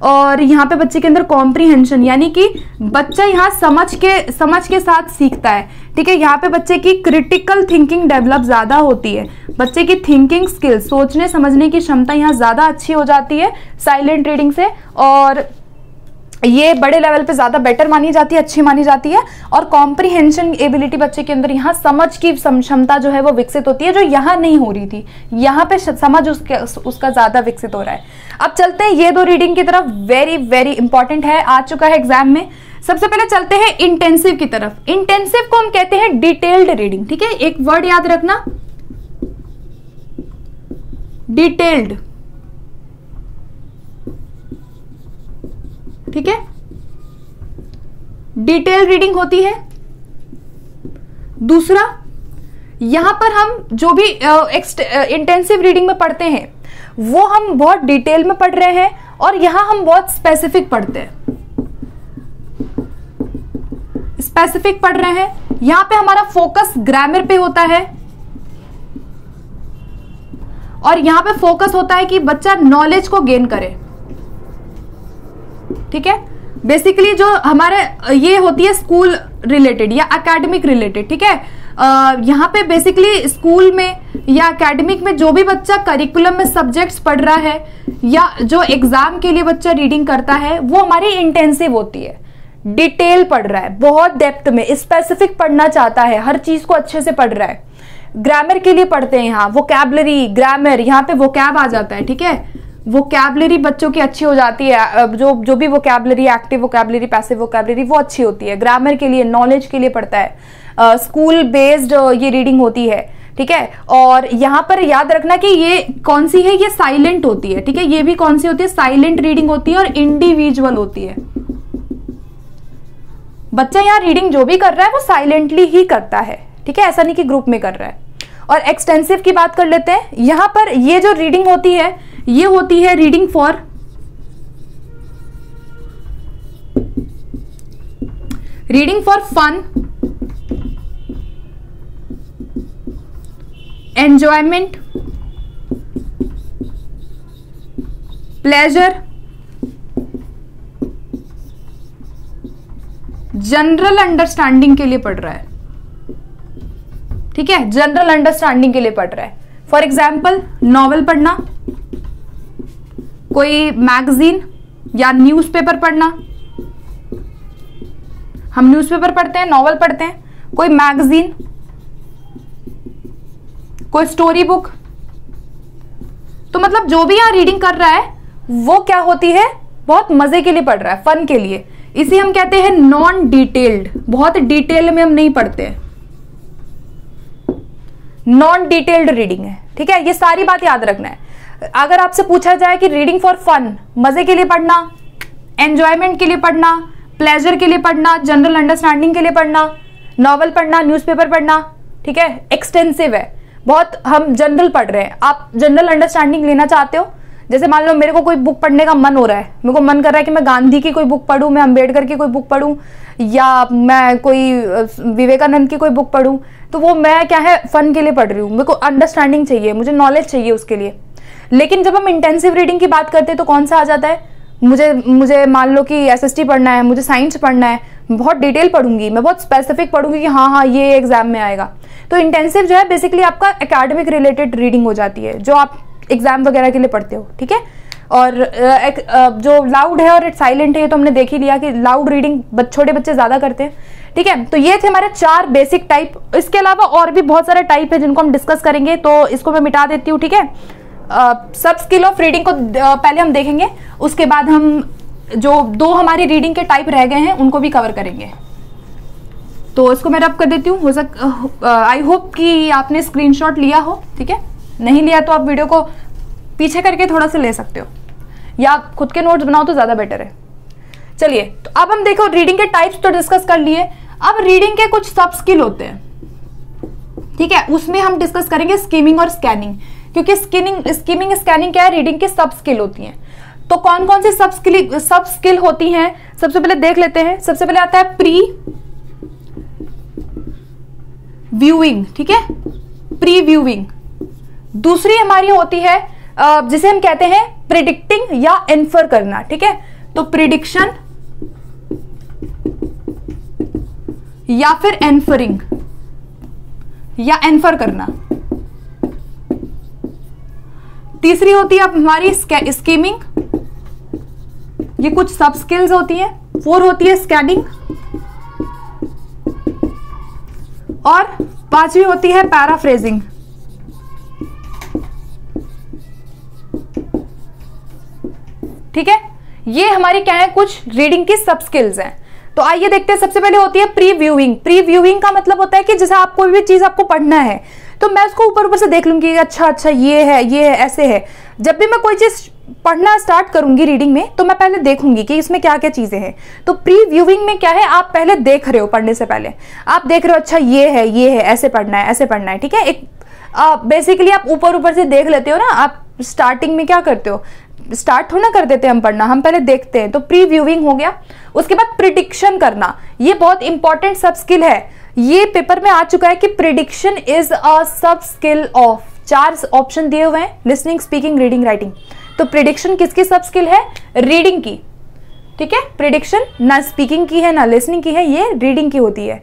और यहाँ पे बच्चे के अंदर कॉम्प्रीहेंशन यानी कि बच्चा यहाँ समझ के साथ सीखता है, ठीक है। यहाँ पे बच्चे की क्रिटिकल थिंकिंग डेवलप ज्यादा होती है, बच्चे की थिंकिंग स्किल्स, सोचने समझने की क्षमता यहाँ ज्यादा अच्छी हो जाती है साइलेंट रीडिंग से, और ये बड़े लेवल पे ज्यादा बेटर मानी जाती है, अच्छी मानी जाती है। और कॉम्प्रीहेंशन एबिलिटी बच्चे के अंदर यहाँ समझ की क्षमता जो है वो विकसित होती है, जो यहाँ नहीं हो रही थी, यहाँ पे समझ उसका ज्यादा विकसित हो रहा है। अब चलते हैं ये दो रीडिंग की तरफ, वेरी वेरी इंपॉर्टेंट है, आ चुका है एग्जाम में। सबसे पहले चलते हैं इंटेंसिव की तरफ। इंटेंसिव को हम कहते हैं डिटेल्ड रीडिंग, ठीक है। एक वर्ड याद रखना, डिटेल्ड, ठीक है। डिटेल रीडिंग होती है। दूसरा, यहां पर हम जो भी इंटेंसिव रीडिंग में पढ़ते हैं वो हम बहुत डिटेल में पढ़ रहे हैं, और यहां हम बहुत स्पेसिफिक पढ़ते हैं, स्पेसिफिक पढ़ रहे हैं। यहां पे हमारा फोकस ग्रामर पे होता है, और यहां पे फोकस होता है कि बच्चा नॉलेज को गेन करे, ठीक है। बेसिकली जो हमारे ये होती है स्कूल रिलेटेड या एकेडमिक रिलेटेड, ठीक है। यहाँ पे बेसिकली स्कूल में या एकेडमिक में जो भी बच्चा करिकुलम में सब्जेक्ट्स पढ़ रहा है या जो एग्जाम के लिए बच्चा रीडिंग करता है वो हमारी इंटेंसिव होती है, डिटेल पढ़ रहा है, बहुत डेप्थ में स्पेसिफिक पढ़ना चाहता है, हर चीज को अच्छे से पढ़ रहा है। ग्रामर के लिए पढ़ते हैं यहाँ, वोकैबुलरी, ग्रामर, यहाँ पे वोकैब आ जाता है, ठीक है। वोकैबुलरी बच्चों की अच्छी हो जाती है, जो भी vocabulary, active vocabulary, passive vocabulary, वो अच्छी होती है। ग्रामर के लिए, नॉलेज के लिए पढ़ता है, स्कूल बेस्ड ये रीडिंग होती है, ठीक है। और यहाँ पर याद रखना कि ये कौन सी है? ये साइलेंट होती है, ठीक है। ये भी कौन सी होती है? साइलेंट रीडिंग होती है और इंडिविजुअल होती है। बच्चा यहाँ रीडिंग जो भी कर रहा है वो साइलेंटली ही करता है, ठीक है, ऐसा नहीं कि ग्रुप में कर रहा है। और एक्सटेंसिव की बात कर लेते हैं। यहां पर ये जो रीडिंग होती है ये होती है reading for fun, enjoyment, pleasure, general understanding के लिए पढ़ रहा है, ठीक है। जनरल अंडरस्टैंडिंग के लिए पढ़ रहा है। फॉर एग्जाम्पल, नॉवेल पढ़ना, कोई मैगजीन या न्यूज़पेपर पढ़ना। हम न्यूज़पेपर पढ़ते हैं, नॉवेल पढ़ते हैं, कोई मैगजीन, कोई स्टोरी बुक। तो मतलब जो भी यहां रीडिंग कर रहा है वो क्या होती है? बहुत मजे के लिए पढ़ रहा है, फन के लिए। इसे हम कहते हैं नॉन डिटेल्ड। बहुत डिटेल में हम नहीं पढ़ते हैं, नॉन डिटेल्ड रीडिंग है, ठीक है। ये सारी बात याद रखना है। अगर आपसे पूछा जाए कि रीडिंग फॉर फन, मजे के लिए पढ़ना, एंजॉयमेंट के लिए पढ़ना, प्लेजर के लिए पढ़ना, जनरल अंडरस्टैंडिंग के लिए पढ़ना, नॉवल पढ़ना, न्यूज़पेपर पढ़ना, ठीक है, एक्सटेंसिव है, बहुत हम जनरल पढ़ रहे हैं। आप जनरल अंडरस्टैंडिंग लेना चाहते हो, जैसे मान लो मेरे को कोई बुक पढ़ने का मन हो रहा है, मेरे को मन कर रहा है कि मैं गांधी की कोई बुक पढूं, मैं अंबेडकर की कोई बुक पढूं, या मैं कोई विवेकानंद की कोई बुक पढूं, तो वो मैं क्या है फन के लिए पढ़ रही हूँ, मेरे को अंडरस्टैंडिंग चाहिए, मुझे नॉलेज चाहिए उसके लिए। लेकिन जब हम इंटेंसिव रीडिंग की बात करते हैं तो कौन सा आ जाता है? मुझे मान लो कि एसएसटी पढ़ना है, मुझे साइंस पढ़ना है, बहुत डिटेल पढ़ूंगी, मैं बहुत स्पेसिफिक पढ़ूंगी कि हाँ ये एग्जाम में आएगा। तो इंटेंसिव जो है बेसिकली आपका एकेडमिक रिलेटेड रीडिंग हो जाती है, जो आप एग्जाम वगैरह के लिए पढ़ते हो, ठीक है। और जो लाउड है और साइलेंट है, ये तो हमने देख ही लिया कि लाउड रीडिंग छोटे बच्चे ज्यादा करते हैं, ठीक है, तो ये थे हमारे 4 बेसिक टाइप। इसके अलावा और भी बहुत सारे टाइप है जिनको हम डिस्कस करेंगे, तो इसको मैं मिटा देती हूँ। ठीक है, सब स्किल ऑफ रीडिंग को पहले हम देखेंगे, उसके बाद हम जो 2 हमारी रीडिंग के टाइप रह गए हैं उनको भी कवर करेंगे। तो इसको मैं रब कर देती हूँ। आई होप कि आपने स्क्रीनशॉट लिया हो। ठीक है, नहीं लिया तो आप वीडियो को पीछे करके थोड़ा सा ले सकते हो, या खुद के नोट्स बनाओ तो ज्यादा बेटर है। चलिए, तो अब हम देखो रीडिंग के टाइप्स तो डिस्कस कर लिए, अब रीडिंग के कुछ सब स्किल होते हैं। ठीक है, उसमें हम डिस्कस करेंगे स्कीमिंग और स्कैनिंग, क्योंकि स्कीमिंग स्कैनिंग क्या है, रीडिंग की सब स्किल होती हैं। तो कौन कौन सी सब स्किल होती हैं, सबसे पहले देख लेते हैं। सबसे पहले आता है प्री व्यूइंग। ठीक है, प्री व्यूइंग। दूसरी हमारी होती है जिसे हम कहते हैं प्रिडिक्टिंग या इन्फर करना। ठीक है, तो प्रिडिक्शन या फिर इन्फरिंग या इन्फर करना। तीसरी होती है हमारी स्कीमिंग, ये कुछ सब स्किल्स होती हैं। 4 होती है स्कैनिंग, और 5वीं होती है पैराफ्रेजिंग। ठीक है, ये हमारी क्या है, कुछ रीडिंग की सब स्किल्स हैं। तो आइए देखते हैं। सबसे पहले होती है प्री व्यूइंग। प्री व्यूइंग का मतलब होता है कि जैसे आप कोई भी चीज आपको पढ़ना है तो मैं उसको ऊपर ऊपर से देख लूंगी, अच्छा ये है, ऐसे है। जब भी मैं कोई चीज पढ़ना स्टार्ट करूंगी रीडिंग में, तो मैं पहले देखूंगी कि इसमें क्या क्या चीजें हैं। तो प्री व्यूइंग में क्या है, आप पहले देख रहे हो, पढ़ने से पहले आप देख रहे हो, अच्छा ये है, ऐसे पढ़ना है, ऐसे पढ़ना है। ठीक है, एक बेसिकली आप ऊपर से देख लेते हो ना। आप स्टार्टिंग में क्या करते हो, स्टार्ट थोड़ा ना कर देते हम पढ़ना, हम पहले देखते हैं। तो प्री व्यूइंग हो गया। उसके बाद प्रिडिक्शन करना, ये बहुत इंपॉर्टेंट सब स्किल है। ये पेपर में आ चुका है कि प्रिडिक्शन इज अ सब स्किल ऑफ, 4 ऑप्शन दिए हुए हैं, लिसनिंग, स्पीकिंग, रीडिंग, राइटिंग। तो प्रिडिक्शन किसकी सब स्किल है, रीडिंग की। ठीक है, प्रिडिक्शन ना स्पीकिंग की है ना लिसनिंग की है, ये रीडिंग की होती है,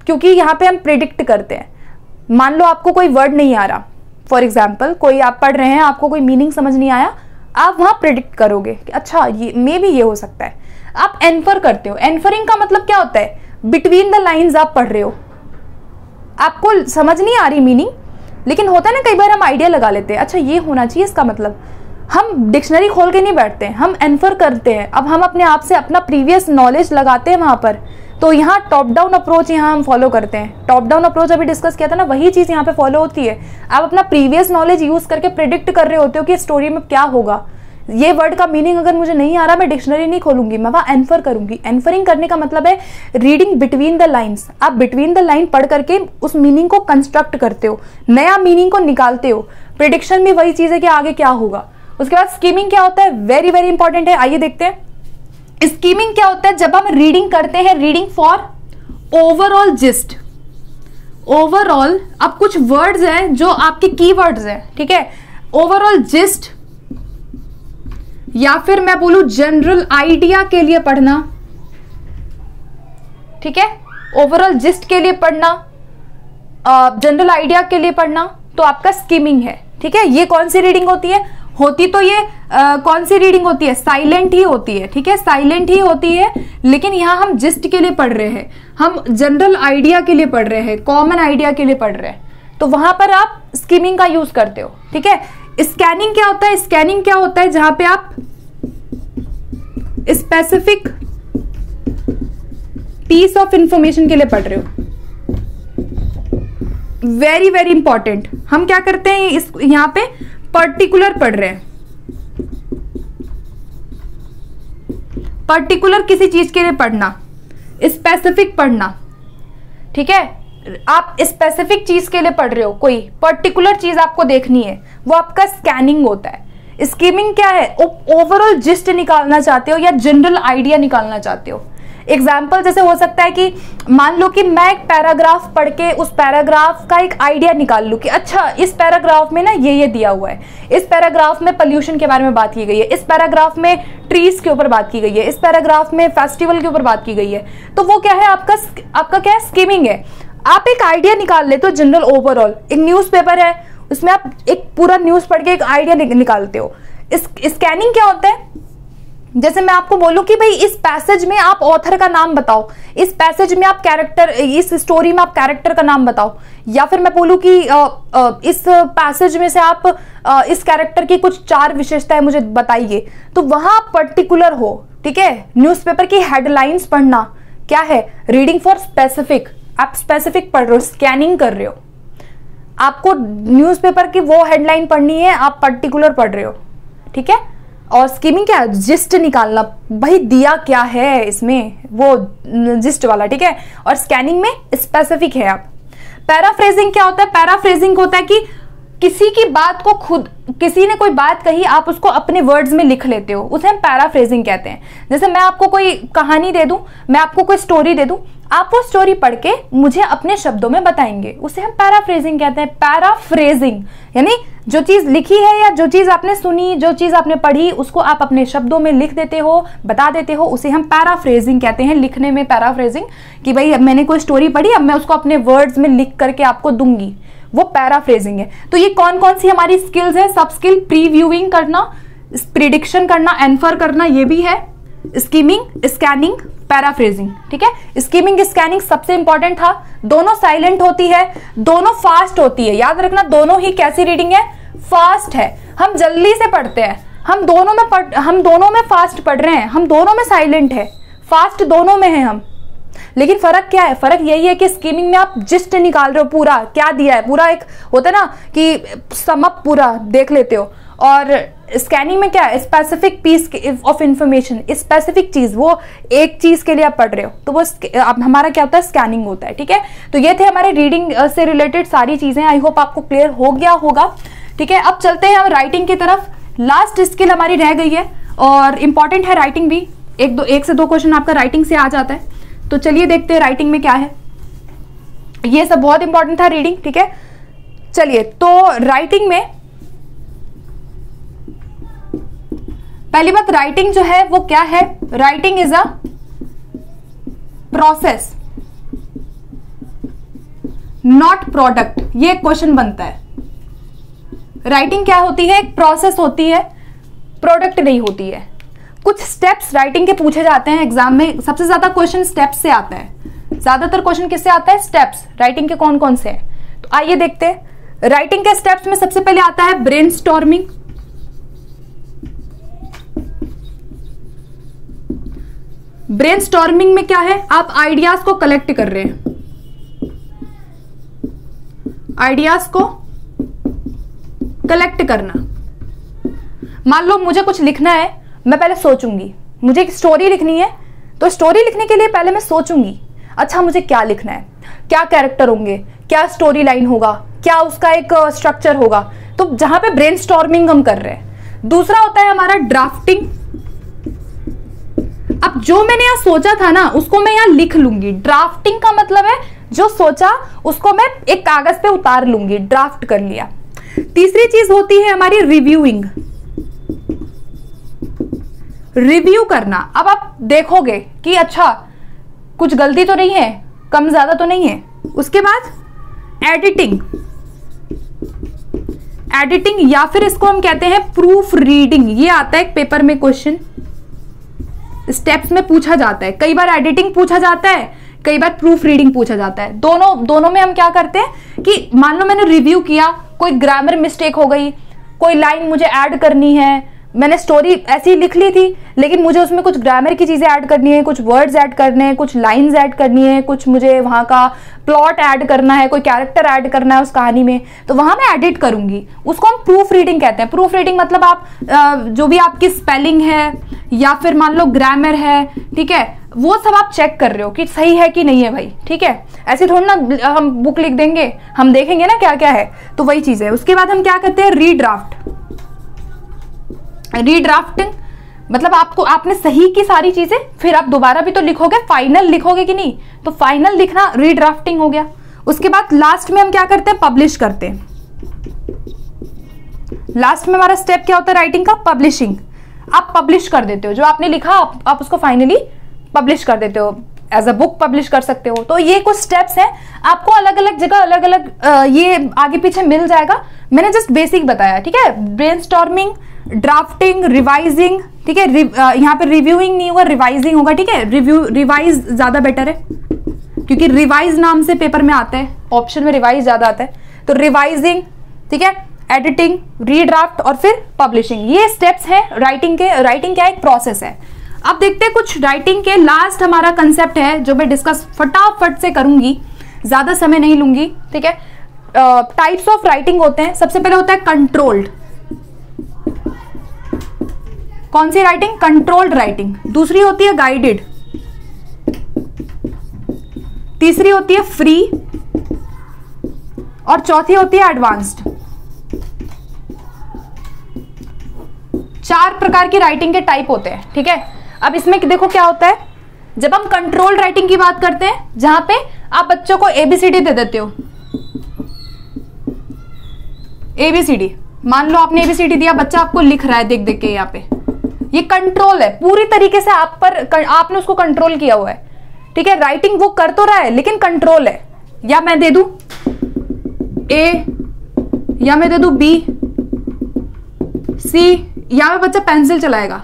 क्योंकि यहाँ पे हम प्रिडिक्ट करते हैं। मान लो आपको कोई वर्ड नहीं आ रहा, फॉर एग्जाम्पल कोई आप पढ़ रहे हैं, आपको कोई मीनिंग समझ नहीं आया, आप वहां प्रिडिक्ट करोगे कि अच्छा ये मे भी ये हो सकता है। आप एन्फर करते हो। एन्फरिंग का मतलब क्या होता है, बिटवीन द लाइन्स आप पढ़ रहे हो, आपको समझ नहीं आ रही मीनिंग, लेकिन होता है ना कई बार हम आइडिया लगा लेते हैं, अच्छा ये होना चाहिए इसका मतलब। हम डिक्शनरी खोल के नहीं बैठते हैं, हम एन्फर करते हैं। अब हम अपने आप से अपना प्रीवियस नॉलेज लगाते हैं वहां पर। तो यहाँ टॉप डाउन अप्रोच यहाँ हम फॉलो करते हैं। टॉप डाउन अप्रोच अभी डिस्कस किया था ना, वही चीज यहाँ पे फॉलो होती है। आप अपना प्रीवियस नॉलेज यूज करके प्रिडिक्ट कर रहे होते हो कि स्टोरी में क्या होगा। ये वर्ड का मीनिंग अगर मुझे नहीं आ रहा, मैं डिक्शनरी नहीं खोलूंगी, मैं वहां एन्फर करूंगी। एन्फरिंग करने का मतलब है रीडिंग बिटवीन द लाइन्स। आप बिटवीन द लाइन पढ़ करके उस मीनिंग को कंस्ट्रक्ट करते हो, नया मीनिंग को निकालते हो। प्रिडिक्शन भी वही चीज है कि आगे क्या होगा। उसके बाद स्कीमिंग क्या होता है, वेरी वेरी इंपॉर्टेंट है। आइए देखते हैं स्कीमिंग क्या होता है। जब हम रीडिंग करते हैं, reading for overall gist. Overall अब कुछ वर्ड्स हैं जो आपके कीवर्ड्स हैं, ठीक है। ओवरऑल जिस्ट या फिर मैं बोलूं जनरल आइडिया के लिए पढ़ना, ठीक है। ओवरऑल जिस्ट के लिए पढ़ना, जनरल आइडिया के लिए पढ़ना, तो आपका स्कीमिंग है, ठीक है। ये कौन सी रीडिंग होती है, तो ये कौन सी रीडिंग होती है, साइलेंट ही होती है, ठीक है, साइलेंट ही होती है। लेकिन यहां हम जिस्ट के लिए पढ़ रहे हैं, हम जनरल आइडिया के लिए पढ़ रहे हैं, कॉमन आइडिया के लिए पढ़ रहे हैं, तो वहां पर आप स्कीमिंग का यूज करते हो, ठीक है। स्कैनिंग क्या होता है, स्कैनिंग क्या होता है, जहां पे आप स्पेसिफिक पीस ऑफ इंफॉर्मेशन के लिए पढ़ रहे हो। Very very important. हम क्या करते हैं, इस यहां पे पर्टिकुलर पढ़ रहे हैं, पर्टिकुलर किसी चीज के लिए पढ़ना, स्पेसिफिक पढ़ना, ठीक है। आप स्पेसिफिक चीज के लिए पढ़ रहे हो, कोई पर्टिकुलर चीज आपको देखनी है, वो आपका स्कैनिंग होता है। स्कीमिंग क्या है, ओवरऑल जिस्ट निकालना चाहते हो या जनरल आइडिया निकालना चाहते हो। एग्जाम्पल जैसे हो सकता है कि मान लो कि मैं एक पैराग्राफ पढ़ के उस पैराग्राफ का एक आइडिया निकाल लूं कि अच्छा इस पैराग्राफ में ना ये दिया हुआ है, इस पैराग्राफ में पोल्यूशन के बारे में बात की गई है, इस पैराग्राफ में ट्रीज के ऊपर बात की गई है, इस पैराग्राफ में फेस्टिवल के ऊपर बात की गई है। तो वो क्या है, आपका क्या है, स्कीमिंग है। आप एक आइडिया निकाल लेते हो जनरल ओवरऑल। एक न्यूज़पेपर है, उसमें आप एक पूरा न्यूज पढ़ के एक आइडिया निकालते हो। स्कैनिंग क्या होता है, जैसे मैं आपको बोलूं कि भाई इस पैसेज में आप ऑथर का नाम बताओ, इस पैसेज में आप कैरेक्टर, इस स्टोरी में आप कैरेक्टर का नाम बताओ, या फिर मैं बोलूं कि इस पैसेज में से आप इस कैरेक्टर की कुछ 4 विशेषताएं मुझे बताइए, तो वहां आप पर्टिकुलर हो, ठीक है। न्यूज़पेपर की हेडलाइंस पढ़ना क्या है, रीडिंग फॉर स्पेसिफिक, आप स्पेसिफिक पढ़ रहे हो, स्कैनिंग कर रहे हो, आपको न्यूज़पेपर की वो हेडलाइन पढ़नी है, आप पर्टिकुलर पढ़ रहे हो, ठीक है। और स्कीमिंग क्या है, जिस्ट निकालना, भाई दिया क्या है इसमें, वो जिस्ट वाला, ठीक है। और स्कैनिंग में स्पेसिफिक है आप। पैराफ्रेजिंग क्या होता है, पैराफ्रेजिंग होता है कि किसी की बात को खुद, किसी ने कोई बात कही, आप उसको अपने वर्ड्स में लिख लेते हो, उसे हम पैराफ्रेजिंग कहते हैं। जैसे मैं आपको कोई कहानी दे दूं, मैं आपको कोई स्टोरी दे दूं, आप वो स्टोरी पढ़ के मुझे अपने शब्दों में बताएंगे, उसे हम पैराफ्रेजिंग कहते हैं। पैराफ्रेजिंग यानी जो चीज लिखी है या जो चीज आपने सुनी, जो चीज आपने पढ़ी, उसको आप अपने शब्दों में लिख देते हो, बता देते हो, उसे हम पैराफ्रेजिंग कहते हैं। लिखने में पैराफ्रेजिंग, कि भाई अब मैंने कोई स्टोरी पढ़ी, अब मैं उसको अपने वर्ड्स में लिख करके आपको दूंगी, वो पैराफ्रेजिंग है। तो ये कौन कौन सी हमारी स्किल्स है, सब स्किल, प्रीव्यूइंग करना, प्रिडिक्शन करना, इन्फर करना, ये भी है, स्कीमिंग, स्कैनिंग, पैराफ्रेजिंग, ठीक है। स्कीमिंग स्कैनिंग सबसे इंपॉर्टेंट था, दोनों साइलेंट होती है, दोनों फास्ट होती है, याद रखना, दोनों ही कैसी रीडिंग है, फास्ट है। हम जल्दी से पढ़ते हैं, हम दोनों में फास्ट पढ़ रहे हैं, हम दोनों में साइलेंट है, फास्ट दोनों में है हम। लेकिन फर्क क्या है, फर्क यही है कि स्कीमिंग में आप जिस्ट निकाल रहे हो, पूरा क्या दिया है, पूरा एक होता है ना कि समअप पूरा देख लेते हो, और स्कैनिंग में क्या है, specific piece of information, specific चीज, वो एक चीज के लिए आप पढ़ रहे हो, तो वो हमारा क्या होता है, स्कैनिंग होता है, ठीक है। तो ये थे हमारे रीडिंग से रिलेटेड सारी चीजें, आई होप आपको क्लियर हो गया होगा, ठीक है। अब चलते हैं हम राइटिंग की तरफ, लास्ट स्किल हमारी रह गई है और इंपॉर्टेंट है राइटिंग भी, एक से दो क्वेश्चन आपका राइटिंग से आ जाता है। तो चलिए देखते हैं राइटिंग में क्या है, ये सब बहुत इंपॉर्टेंट था रीडिंग, ठीक है। चलिए, तो राइटिंग में पहली बात, राइटिंग जो है वो क्या है, writing is a process not product, ये क्वेश्चन बनता है। राइटिंग क्या होती है, एक प्रोसेस होती है, प्रोडक्ट नहीं होती है। कुछ स्टेप्स राइटिंग के पूछे जाते हैं एग्जाम में, सबसे ज्यादा क्वेश्चन स्टेप्स से आता है, ज्यादातर क्वेश्चन किससे आता है, स्टेप्स। राइटिंग के कौन कौन से हैं, तो आइए देखते हैं। राइटिंग के स्टेप्स में सबसे पहले आता है ब्रेनस्टॉर्मिंग। ब्रेनस्टॉर्मिंग में क्या है, आप आइडियाज को कलेक्ट कर रहे हैं, आइडियाज को कलेक्ट करना। मान लो मुझे कुछ लिखना है, मैं पहले सोचूंगी, मुझे एक स्टोरी लिखनी है, तो स्टोरी लिखने के लिए पहले मैं सोचूंगी, अच्छा मुझे क्या लिखना है, क्या कैरेक्टर होंगे, क्या स्टोरी लाइन होगा, क्या उसका एक स्ट्रक्चर होगा, तो जहां पे ब्रेनस्टॉर्मिंग हम कर रहे हैं। दूसरा होता है हमारा ड्राफ्टिंग। अब जो मैंने यहां सोचा था ना, उसको मैं यहां लिख लूंगी। ड्राफ्टिंग का मतलब है जो सोचा उसको मैं एक कागज पे उतार लूंगी, ड्राफ्ट कर लिया। तीसरी चीज होती है हमारी रिव्यूइंग, रिव्यू करना। अब आप देखोगे कि अच्छा कुछ गलती तो नहीं है, कम ज्यादा तो नहीं है। उसके बाद एडिटिंग, एडिटिंग या फिर इसको हम कहते हैं प्रूफ रीडिंग। ये आता है एक पेपर में क्वेश्चन, स्टेप्स में पूछा जाता है, कई बार एडिटिंग पूछा जाता है, कई बार प्रूफ रीडिंग पूछा जाता है। दोनों में हम क्या करते हैं कि मान लो मैंने रिव्यू किया, कोई ग्रामर मिस्टेक हो गई, कोई लाइन मुझे ऐड करनी है, मैंने स्टोरी ऐसी लिख ली थी लेकिन मुझे उसमें कुछ ग्रामर की चीजें ऐड करनी है, कुछ वर्ड्स ऐड करने हैं, कुछ लाइंस ऐड करनी है, कुछ मुझे वहां का प्लॉट ऐड करना है, कोई कैरेक्टर ऐड करना है उस कहानी में, तो वहां मैं एडिट करूंगी। उसको हम प्रूफ रीडिंग कहते हैं। प्रूफ रीडिंग मतलब आप जो भी आपकी स्पेलिंग है या फिर मान लो ग्रामर है, ठीक है, वो सब आप चेक कर रहे हो कि सही है कि नहीं है भाई, ठीक है। ऐसे थोड़ा ना हम बुक लिख देंगे, हम देखेंगे ना क्या क्या है, तो वही चीज है। उसके बाद हम क्या करते हैं, रीड्राफ्ट। रीड्राफ्टिंग मतलब आपने सही की सारी चीजें, फिर आप दोबारा भी तो लिखोगे, फाइनल लिखोगे कि नहीं, तो फाइनल लिखना रीड्राफ्टिंग हो गया। उसके बाद लास्ट में हम क्या करते हैं, पब्लिश करते हैं। लास्ट में हमारा स्टेप क्या होता है राइटिंग का, पब्लिशिंग। आप पब्लिश कर देते हो जो आपने लिखा, आप उसको फाइनली पब्लिश कर देते हो, एज अ बुक पब्लिश कर सकते हो। तो ये कुछ स्टेप्स हैं, आपको अलग अलग जगह अलग अलग ये आगे पीछे मिल जाएगा, मैंने जस्ट बेसिक बताया, ठीक है। ब्रेनस्टॉर्मिंग, ड्राफ्टिंग, रिवाइजिंग, ठीक है। यहाँ पे रिव्यूइंग नहीं होगा, रिवाइजिंग होगा, ठीक है। रिवाइज ज्यादा बेटर है क्योंकि रिवाइज नाम से पेपर में आता है, ऑप्शन में रिवाइज ज्यादा आता है, तो रिवाइजिंग, ठीक है। एडिटिंग, रीड्राफ्ट और फिर पब्लिशिंग, ये स्टेप्स हैं राइटिंग के। राइटिंग क्या एक प्रोसेस है। अब देखते हैं कुछ राइटिंग के लास्ट हमारा कंसेप्ट है जो मैं डिस्कस फटाफट से करूंगी, ज्यादा समय नहीं लूंगी, ठीक है। टाइप्स ऑफ राइटिंग होते हैं। सबसे पहले होता है कंट्रोल्ड। कौन सी राइटिंग? Controlled writing. दूसरी होती है गाइडेड, तीसरी होती है फ्री और चौथी होती है एडवांस्ड। 4 प्रकार की राइटिंग के टाइप होते हैं, ठीक है। अब इसमें देखो क्या होता है, जब हम कंट्रोल्ड राइटिंग की बात करते हैं जहां पे आप बच्चों को ABCD दे देते हो, ABCD, मान लो आपने ABCD दिया, बच्चा आपको लिख रहा है देख देख के, यहाँ पे ये कंट्रोल है, पूरी तरीके से आप पर आपने उसको कंट्रोल किया हुआ है, ठीक है। राइटिंग वो कर तो रहा है लेकिन कंट्रोल है। या मैं दे दूं A या मैं दे दूं B, C, यहां पे बच्चा पेंसिल चलाएगा,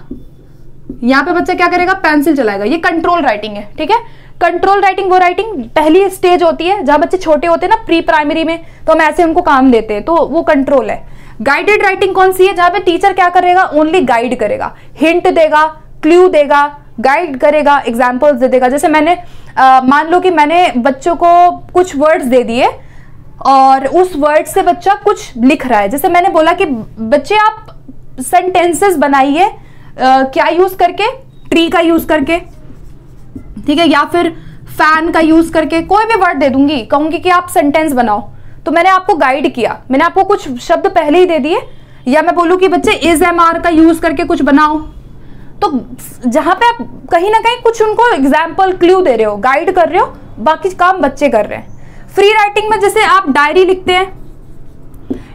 यहां पे बच्चा क्या करेगा? पेंसिल चलाएगा। ये कंट्रोल राइटिंग है, ठीक है। कंट्रोल राइटिंग वो राइटिंग पहली स्टेज होती है जहां बच्चे छोटे होते हैं ना, प्री प्राइमरी में, तो हम ऐसे उनको काम देते हैं, तो वो कंट्रोल है। गाइडेड राइटिंग कौन सी है? जहां पे टीचर क्या करेगा? ओनली गाइड करेगा, हिंट देगा, क्लू देगा, गाइड करेगा, एग्जाम्पल्स दे देगा। जैसे मैंने मान लो कि मैंने बच्चों को कुछ वर्ड्स दे दिए और उस वर्ड से बच्चा कुछ लिख रहा है। जैसे मैंने बोला कि बच्चे आप सेंटेंसेस बनाइए, क्या यूज करके? ट्री का यूज करके, ठीक है, या फिर फैन का यूज करके, कोई भी वर्ड दे दूंगी, कहूंगी कि आप सेंटेंस बनाओ। तो मैंने आपको गाइड किया, मैंने आपको कुछ शब्द पहले ही दे दिए। या मैं बोलूं कि बच्चे इज एम आर का यूज करके कुछ बनाओ, तो जहां पे आप कहीं ना कहीं कुछ उनको एग्जाम्पल, क्लू दे रहे हो, गाइड कर रहे हो, बाकी काम बच्चे कर रहे हैं। फ्री राइटिंग में जैसे आप डायरी लिखते हैं,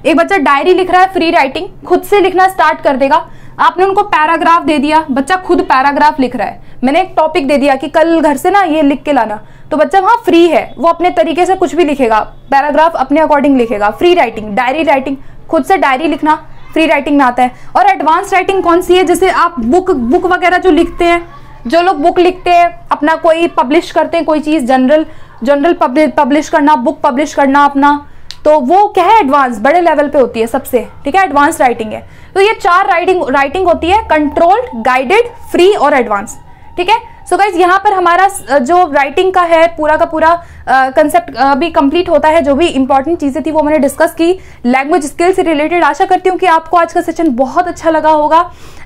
एक बच्चा डायरी लिख रहा है, फ्री राइटिंग, खुद से लिखना स्टार्ट कर देगा। आपने उनको पैराग्राफ दे दिया, बच्चा खुद पैराग्राफ लिख रहा है। मैंने एक टॉपिक दे दिया कि कल घर से ना ये लिख के लाना, तो बच्चा वहां फ्री है, वो अपने तरीके से कुछ भी लिखेगा, पैराग्राफ अपने अकॉर्डिंग लिखेगा। फ्री राइटिंग, डायरी राइटिंग, खुद से डायरी लिखना फ्री राइटिंग में आता है। और एडवांस राइटिंग कौन सी है? जैसे आप बुक वगैरह जो लिखते हैं, जो लोग बुक लिखते हैं, अपना कोई पब्लिश करते हैं, कोई चीज जनरल पब्लिश करना, बुक पब्लिश करना अपना, तो वो क्या है? एडवांस, बड़े लेवल पे होती है सबसे, ठीक है, एडवांस राइटिंग है। तो ये 4 राइटिंग होती है, कंट्रोल्ड, गाइडेड, फ्री और एडवांस, ठीक है। सो गाइज यहाँ पर हमारा जो राइटिंग का है पूरा का पूरा कंसेप्ट भी कंप्लीट होता है। जो भी इंपॉर्टेंट चीजें थी वो मैंने डिस्कस की लैंग्वेज स्किल से रिलेटेड। आशा करती हूँ कि आपको आज का सेशन बहुत अच्छा लगा होगा।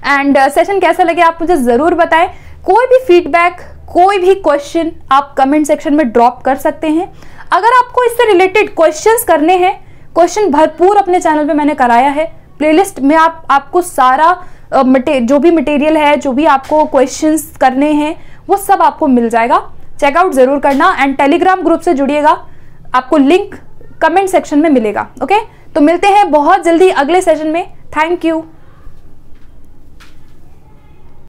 एंड सेशन कैसा लगे आप मुझे जरूर बताएं। कोई भी फीडबैक, कोई भी क्वेश्चन आप कमेंट सेक्शन में ड्रॉप कर सकते हैं। अगर आपको इससे रिलेटेड क्वेश्चंस करने हैं, क्वेश्चन भरपूर अपने चैनल पे मैंने कराया है, प्लेलिस्ट में आपको सारा जो भी मटेरियल है, जो भी आपको क्वेश्चंस करने हैं, वो सब आपको मिल जाएगा। चेकआउट जरूर करना एंड टेलीग्राम ग्रुप से जुड़िएगा, आपको लिंक कमेंट सेक्शन में मिलेगा। ओके, तो मिलते हैं बहुत जल्दी अगले सेशन में। Thank you.